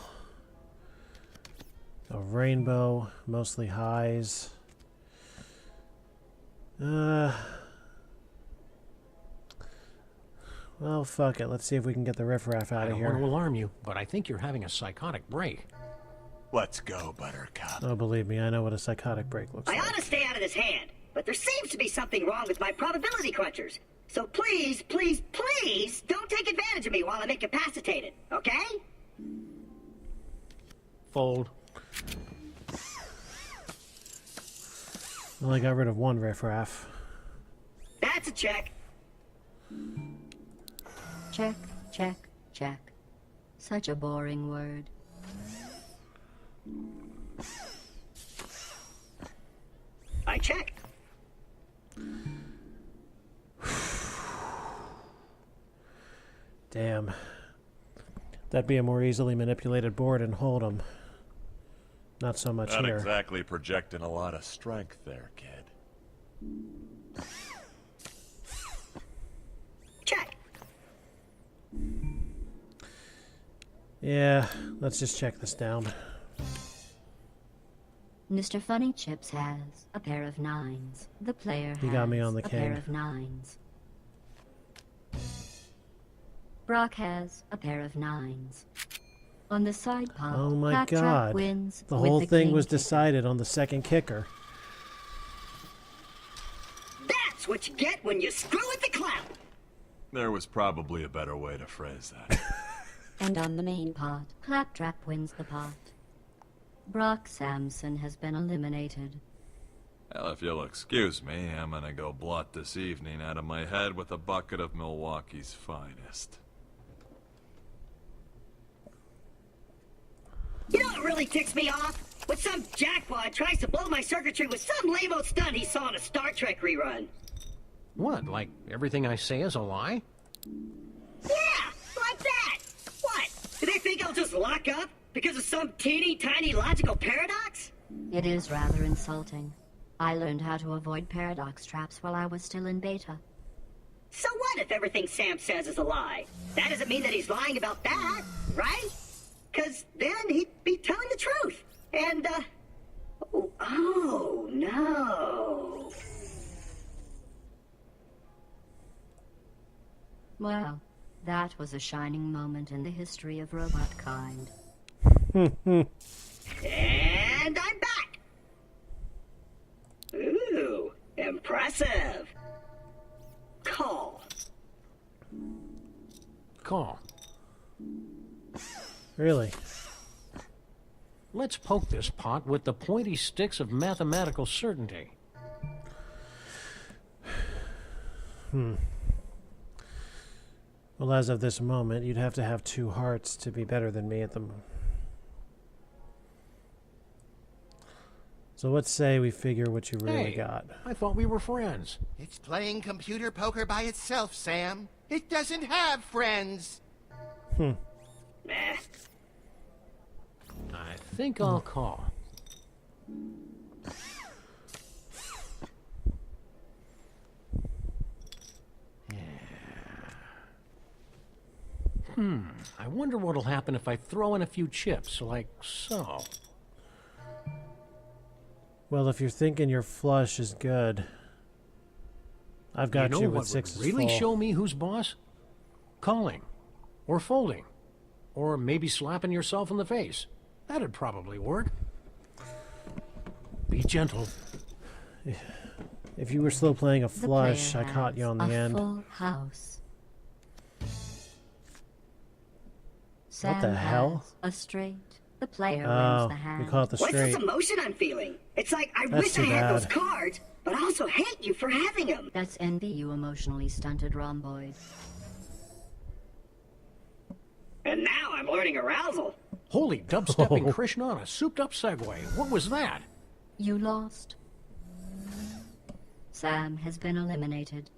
A rainbow, mostly highs. Well, fuck it. Let's see if we can get the riffraff out I of don't want to here. alarm you, but I think you're having a psychotic break. Let's go, Buttercup. Oh, believe me, I know what a psychotic break looks I like. ought to stay out of this hand, but there seems to be something wrong with my probability crunchers. So please, please, please don't take advantage of me while I'm incapacitated, okay? Fold. Well, I got rid of one riffraff. That's a check. Check, check, check. Such a boring word. I check. Damn. That'd be a more easily manipulated board and hold 'em. Not so much Not here. exactly projecting a lot of strength there, kid. Check. Yeah, let's just check this down. Mr. Funny Chips has a pair of 9s. The player He has got me on the a pair king. of 9s. Brock has a pair of 9s. On the side pot, Oh my Hat Trap god. wins The with whole the thing king was kicker. decided on the second kicker. That's what you get when you screw with the clown. There was probably a better way to phrase that. And on the main pot, Claptrap wins the pot. Brock Samson has been eliminated. Well, if you'll excuse me, I'm gonna go blot this evening out of my head with a bucket of Milwaukee's finest. You know what really ticks me off? When some jackwad tries to blow my circuitry with some lame-o stunt he saw in a Star Trek rerun. What, like everything I say is a lie? Yeah, like that! What? Do they think I'll just lock up because of some teeny-tiny logical paradox? It is rather insulting. I learned how to avoid paradox traps while I was still in beta. So what if everything Sam says is a lie? That doesn't mean that he's lying about that, right? Because then he'd be telling the truth. And, oh, no. Well, that was a shining moment in the history of robot kind. And I'm back! Ooh, impressive. Call. Call. Really? Let's poke this pot with the pointy sticks of mathematical certainty. Well, as of this moment, you'd have to have 2 hearts to be better than me at the moment. So let's say we figure what you really got. I thought we were friends. It's playing computer poker by itself, Sam. It doesn't have friends. Nah. I think I'll call. I wonder what'll happen if I throw in a few chips, like so. Well, if you're thinking your flush is good, I've got you, know with what 6 would really full. show me who's boss? Calling. Or folding. Or maybe slapping yourself in the face. That'd probably work. Be gentle. If you were still playing a The flush, I player caught you has on the a end. full house. What the Sam hell? has a straight. The player Oh, wins the hand. we call it the What's this straight. emotion I'm feeling? It's like I That's wish too I had those bad. cards, but I also hate you for having them. That's envy, you emotionally stunted rhomboid. And now I'm learning arousal. Holy dubstepping Oh. Krishna on a souped-up Segway. What was that? You lost. Sam has been eliminated.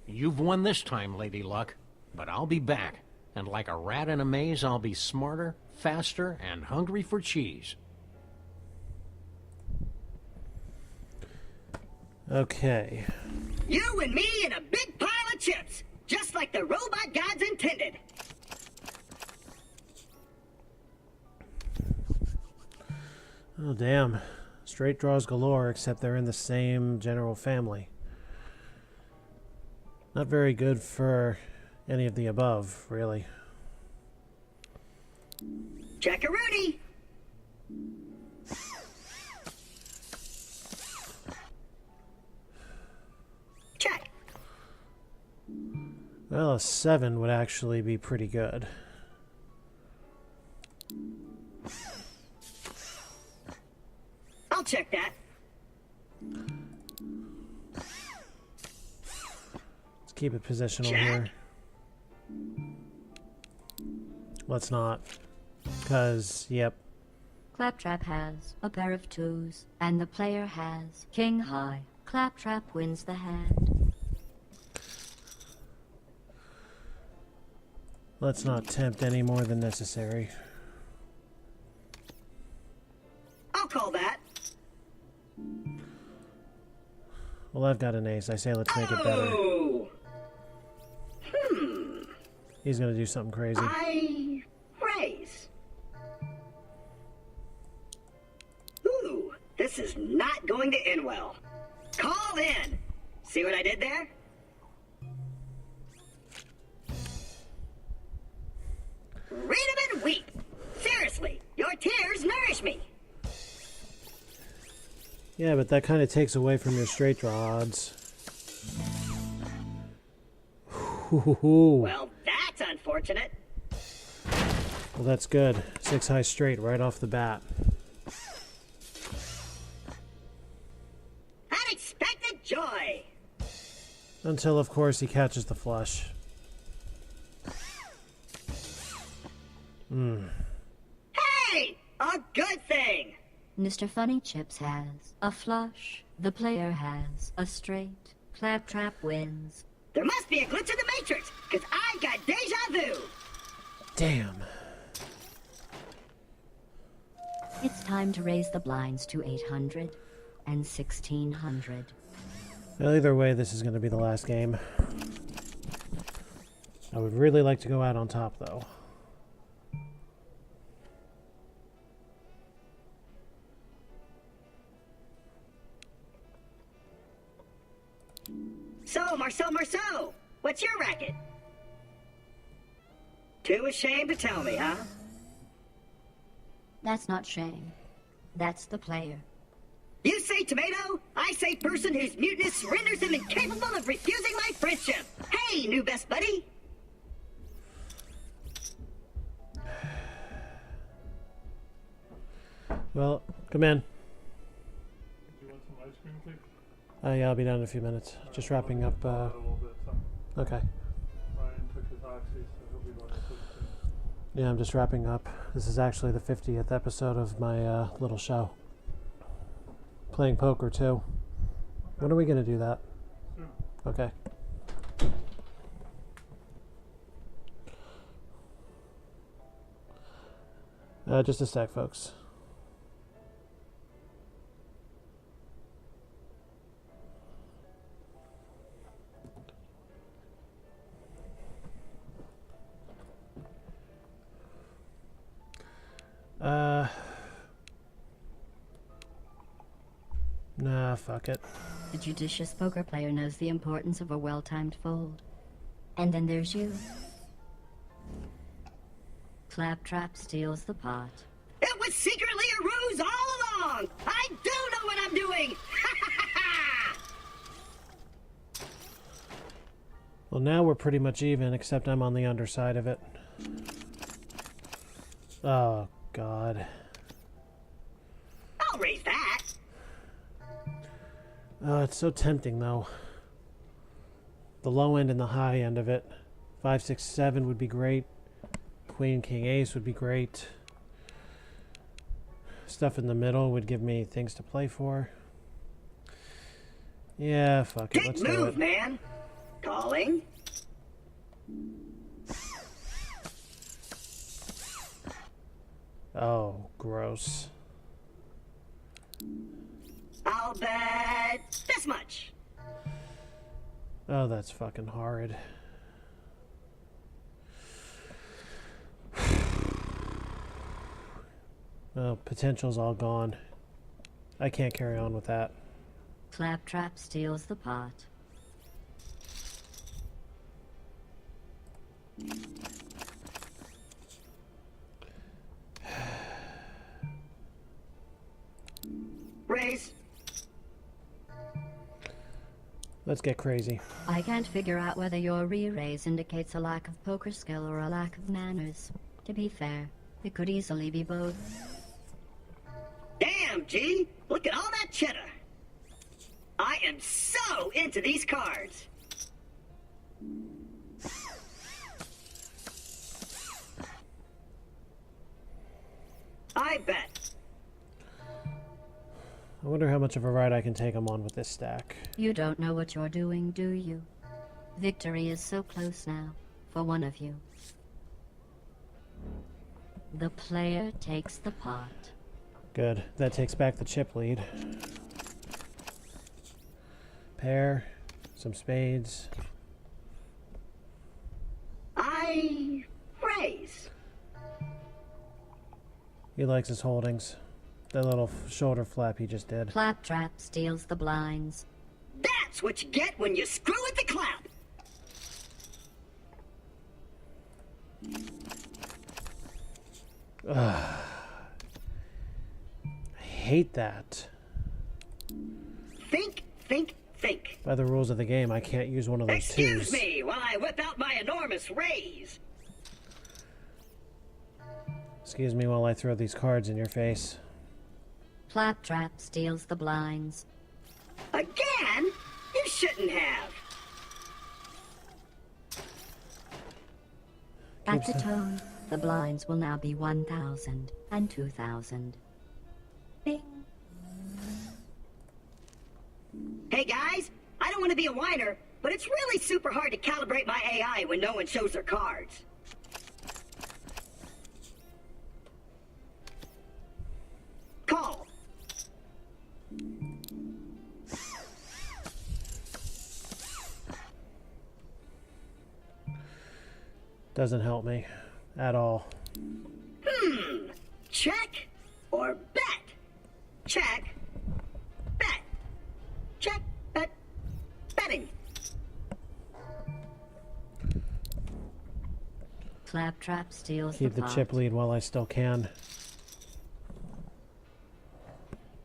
You've won this time, Lady Luck. But I'll be back. And like a rat in a maze, I'll be smarter, faster, and hungry for cheese. Okay. You and me and a big pile of chips, just like the robot gods intended. Oh, damn. Straight draws galore, except they're in the same general family. Not very good for any of the above, really. Jackaroonie. Check. Well, a 7 would actually be pretty good. I'll check that. Let's keep it positional Jack. here. Let's not. Because, yep. Claptrap has a pair of 2s, and the player has king high. Claptrap wins the hand. Let's not tempt any more than necessary. I'll call that. Well, I've got an ace. I say let's make it better. Oh. He's gonna do something crazy. I raise. Ooh, this is not going to end well. Call in. See what I did there? Read 'em and weep. Seriously, your tears nourish me. Yeah, but that kind of takes away from your straight draw odds. Well, that's unfortunate. Well, that's good. 6 high straight right off the bat. Unexpected joy. Until, of course, he catches the flush. Hey! A good thing! Mr. Funny Chips has a flush. The player has a straight. Claptrap wins. There must be a glitch in the Matrix, because I got deja vu! Damn. It's time to raise the blinds to 800 and 1600. Well, either way, this is going to be the last game. I would really like to go out on top, though. So, Marceau, what's your racket? Too ashamed to tell me, huh? That's not shame. That's the player. You say tomato, I say person whose muteness renders him incapable of refusing my friendship. Hey, new best buddy! Well, come in. Do you want some ice cream, please? Yeah, I'll be done in a few minutes. Just wrapping up. A little bit, so. Okay. Ryan took his oxy, so he'll be going to sleep soon. Yeah, I'm just wrapping up. This is actually the 50th episode of my little show. Playing poker, too. Okay. When are we going to do that? Soon. Okay. Just a sec, folks. Nah, fuck it. The judicious poker player knows the importance of a well-timed fold. And then there's you. Claptrap steals the pot. It was secretly a ruse all along! I do know what I'm doing! Well, now we're pretty much even, except I'm on the underside of it. Oh, God. I'll raise that. Oh, it's so tempting, though. The low end and the high end of it. 5, 6, 7 would be great. Queen, King, Ace would be great. Stuff in the middle would give me things to play for. Yeah, fuck it. Let's do it. Big move, man. Calling. Oh, gross. I'll bet this much. Oh, that's fucking horrid. Oh, potential's all gone. I can't carry on with that. Claptrap steals the pot. Raise. Let's get crazy. I can't figure out whether your re-raise indicates a lack of poker skill or a lack of manners. To be fair, it could easily be both. Damn, G! Look at all that cheddar! I am so into these cards! I bet. I wonder how much of a ride I can take him on with this stack. You don't know what you're doing, do you? Victory is so close now, for one of you. The player takes the pot. Good. That takes back the chip lead. Pair. Some spades. I raise. He likes his holdings. That little shoulder flap he just did. Claptrap steals the blinds. That's what you get when you screw with the clap! Ugh. I hate that. Think, think, think. By the rules of the game, I can't use one of those twos. Excuse me while I I whip out my enormous raise. Excuse me while I throw these cards in your face. Claptrap steals the blinds. Again? You shouldn't have. At the tone, the blinds will now be 1,000 and 2,000. Bing. Hey guys, I don't want to be a whiner, but it's really super hard to calibrate my AI when no one shows their cards. Call. Doesn't help me at all. Check or bet? Check. Bet. Check. Bet. Betting. Claptrap steals Keep the pot. chip lead while I still can.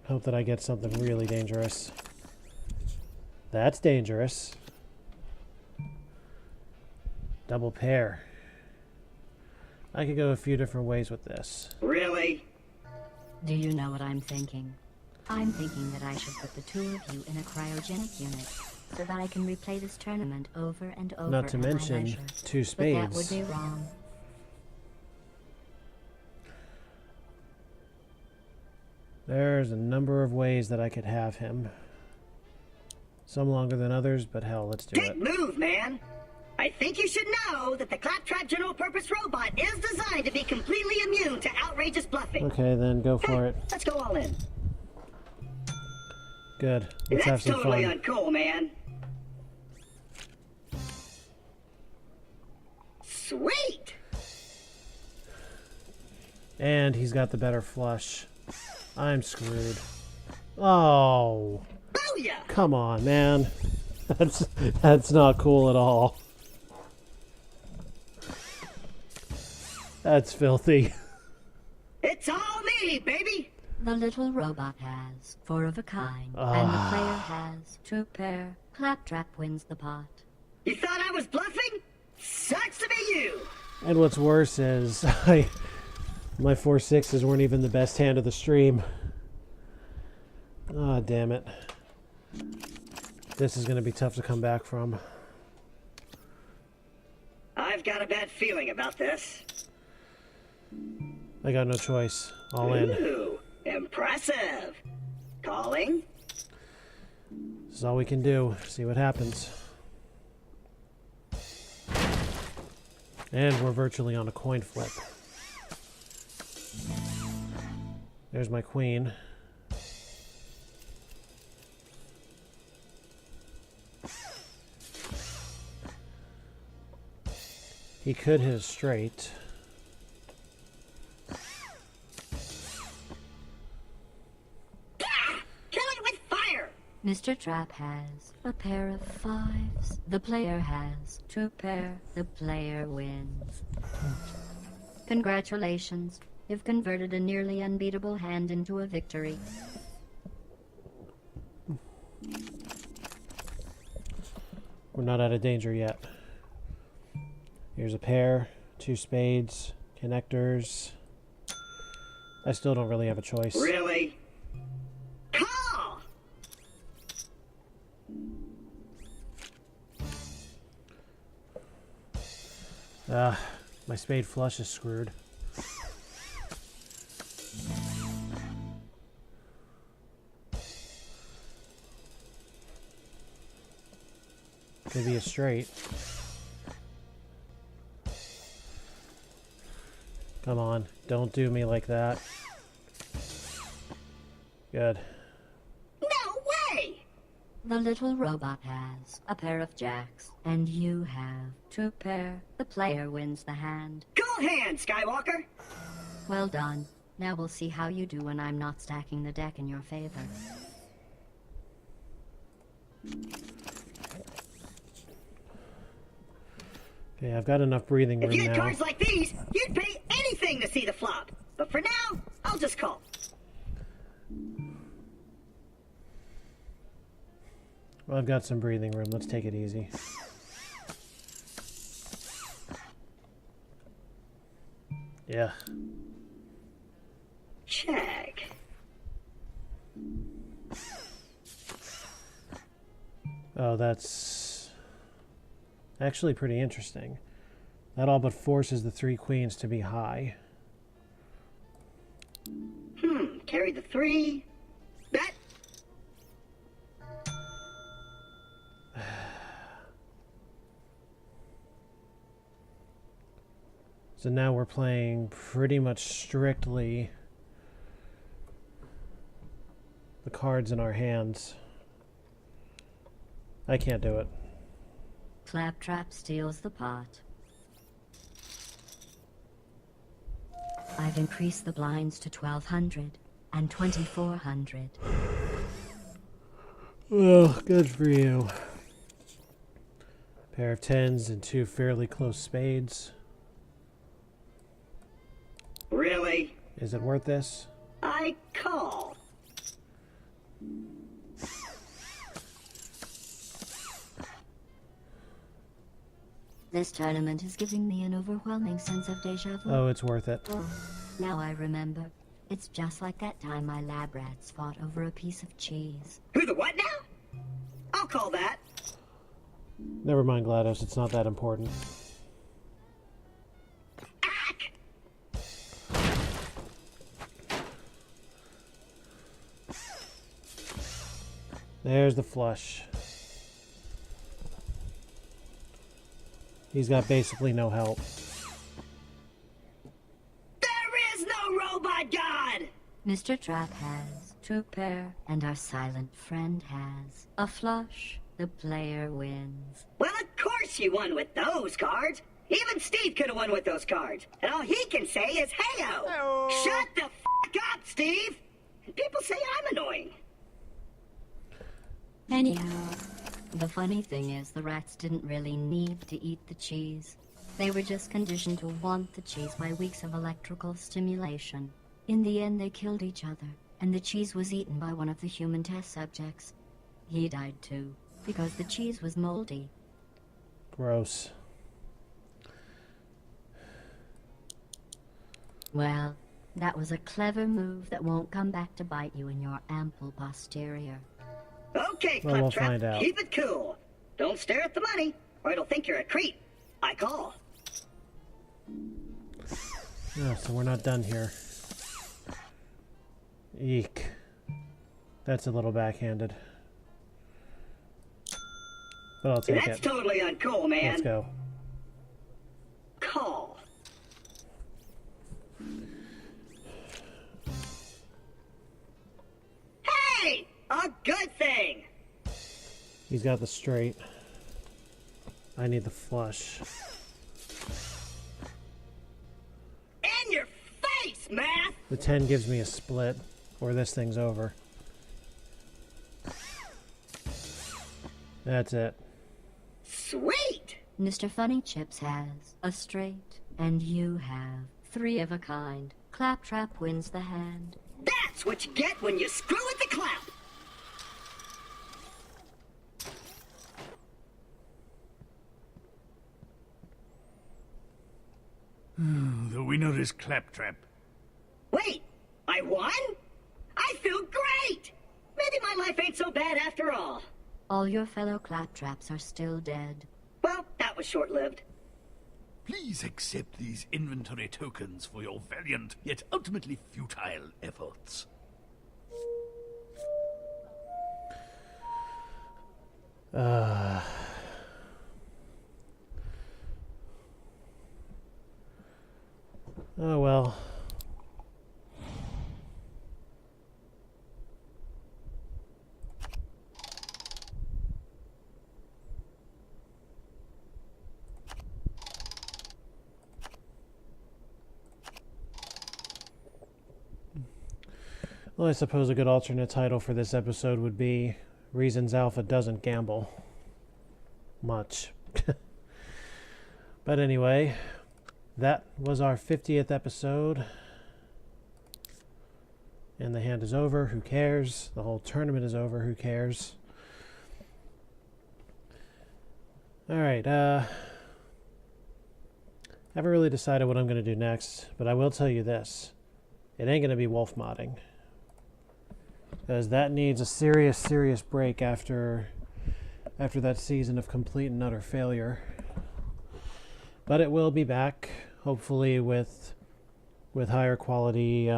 Hope that I get something really dangerous. That's dangerous. Double pair. I could go a few different ways with this. Really? Do you know what I'm thinking? I'm thinking that I should put the two of you in a cryogenic unit so that I can replay this tournament over and over. Not to at my mention leisure. two But that would spades. be wrong. There's a number of ways that I could have him. Some longer than others, but hell, let's do Big it. move, man. I think you should know that the Claptrap General Purpose Robot is designed to be completely immune to outrageous bluffing. Okay, then go for it. Let's go all in. Good. Let's have That's some totally fun. uncool, man. Sweet! And he's got the better flush. I'm screwed. Oh. Booyah! Come on, man. That's not cool at all. That's filthy. It's all me, baby! The little robot has 4 of a kind, and the player has 2 pair. Claptrap wins the pot. You thought I was bluffing? Sucks to be you! And what's worse is my 4-6s weren't even the best hand of the stream. Ah, damn it. This is going to be tough to come back from. I've got a bad feeling about this. I got no choice. All in. Ooh, impressive. Calling? This is all we can do. See what happens. And we're virtually on a coin flip. There's my queen. He could hit a straight. Kill it with fire! Mr. Trap has a pair of 5s. The player has 2 pair. The player wins. Congratulations. You've converted a nearly unbeatable hand into a victory. We're not out of danger yet. Here's a pair, 2 spades, connectors. I still don't really have a choice. Really? Call! My spade flush is screwed. Could be a straight. Come on, don't do me like that. Good. No way! The little robot has a pair of jacks, and you have 2 pair. The player wins the hand. Go hand, Skywalker! Well done. Now we'll see how you do when I'm not stacking the deck in your favor. Okay, I've got enough breathing If room you had now. cards like these, you'd pay anything to see the flop. But for now, I'll just call. Well, I've got some breathing room. Let's take it easy. Yeah. Check. Oh, that's actually pretty interesting. That all but forces the 3 queens to be high. Carry the 3. Bet. So now we're playing pretty much strictly the cards in our hands. I can't do it. Claptrap steals the pot. I've increased the blinds to 1,200 and 2,400. Oh, good for you. Pair of 10s and 2 fairly close spades. Really? Is it worth this? I call. This tournament is giving me an overwhelming sense of deja vu. Oh, it's worth it. Oh, now I remember. It's just like that time my lab rats fought over a piece of cheese. Who the what now? I'll call that. Never mind, GLaDOS. It's not that important. There's the flush. He's got basically no help. There is no robot god! Mr. Trap has 2 pair, and our silent friend has a flush. The player wins. Well, of course you won with those cards. Even Steve could have won with those cards. And all he can say is, hey-o! Shut the f*** up, Steve! And people say I'm annoying. Anyhow, the funny thing is the rats didn't really need to eat the cheese. They were just conditioned to want the cheese by weeks of electrical stimulation. In the end, they killed each other, and the cheese was eaten by one of the human test subjects. He died too, because the cheese was moldy. Gross. Well, that was a clever move that won't come back to bite you in your ample posterior. Okay, Well, we'll Claptrap, find out. keep it cool. Don't stare at the money, or it'll think you're a creep. I call. Oh, so we're not done here. Eek. That's a little backhanded. But I'll take That's it. totally uncool, man. Let's go. Call. Hey! A good thing! He's got the straight. I need the flush. In your face, math! The 10 gives me a split, or this thing's over. That's it. Sweet! Mr. Funny Chips has a straight, and you have 3 of a kind. Claptrap wins the hand. That's what you get when you screw with the clap! The winner is Claptrap. Wait, I won? I feel great! Maybe my life ain't so bad after all. All your fellow Claptraps are still dead. Well, that was short-lived. Please accept these inventory tokens for your valiant yet ultimately futile efforts. Oh well. Well, I suppose a good alternate title for this episode would be Reasons Alpha Doesn't Gamble Much. But anyway, that was our 50th episode. And the hand is over. Who cares? The whole tournament is over. Who cares? Alright, Haven't really decided what I'm going to do next, but I will tell you this. It ain't going to be wolf modding. Because that needs a serious break after that season of complete and utter failure. But it will be back, hopefully with higher quality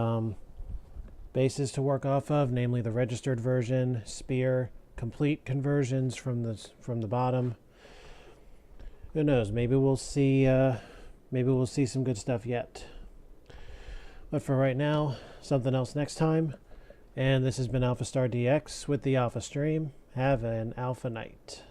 bases to work off of, namely the registered version, Spear, complete conversions from the bottom. Who knows? Maybe we'll see some good stuff yet. But for right now, something else next time. And this has been AlphaStarDX with the Alpha Stream. Have an Alpha night.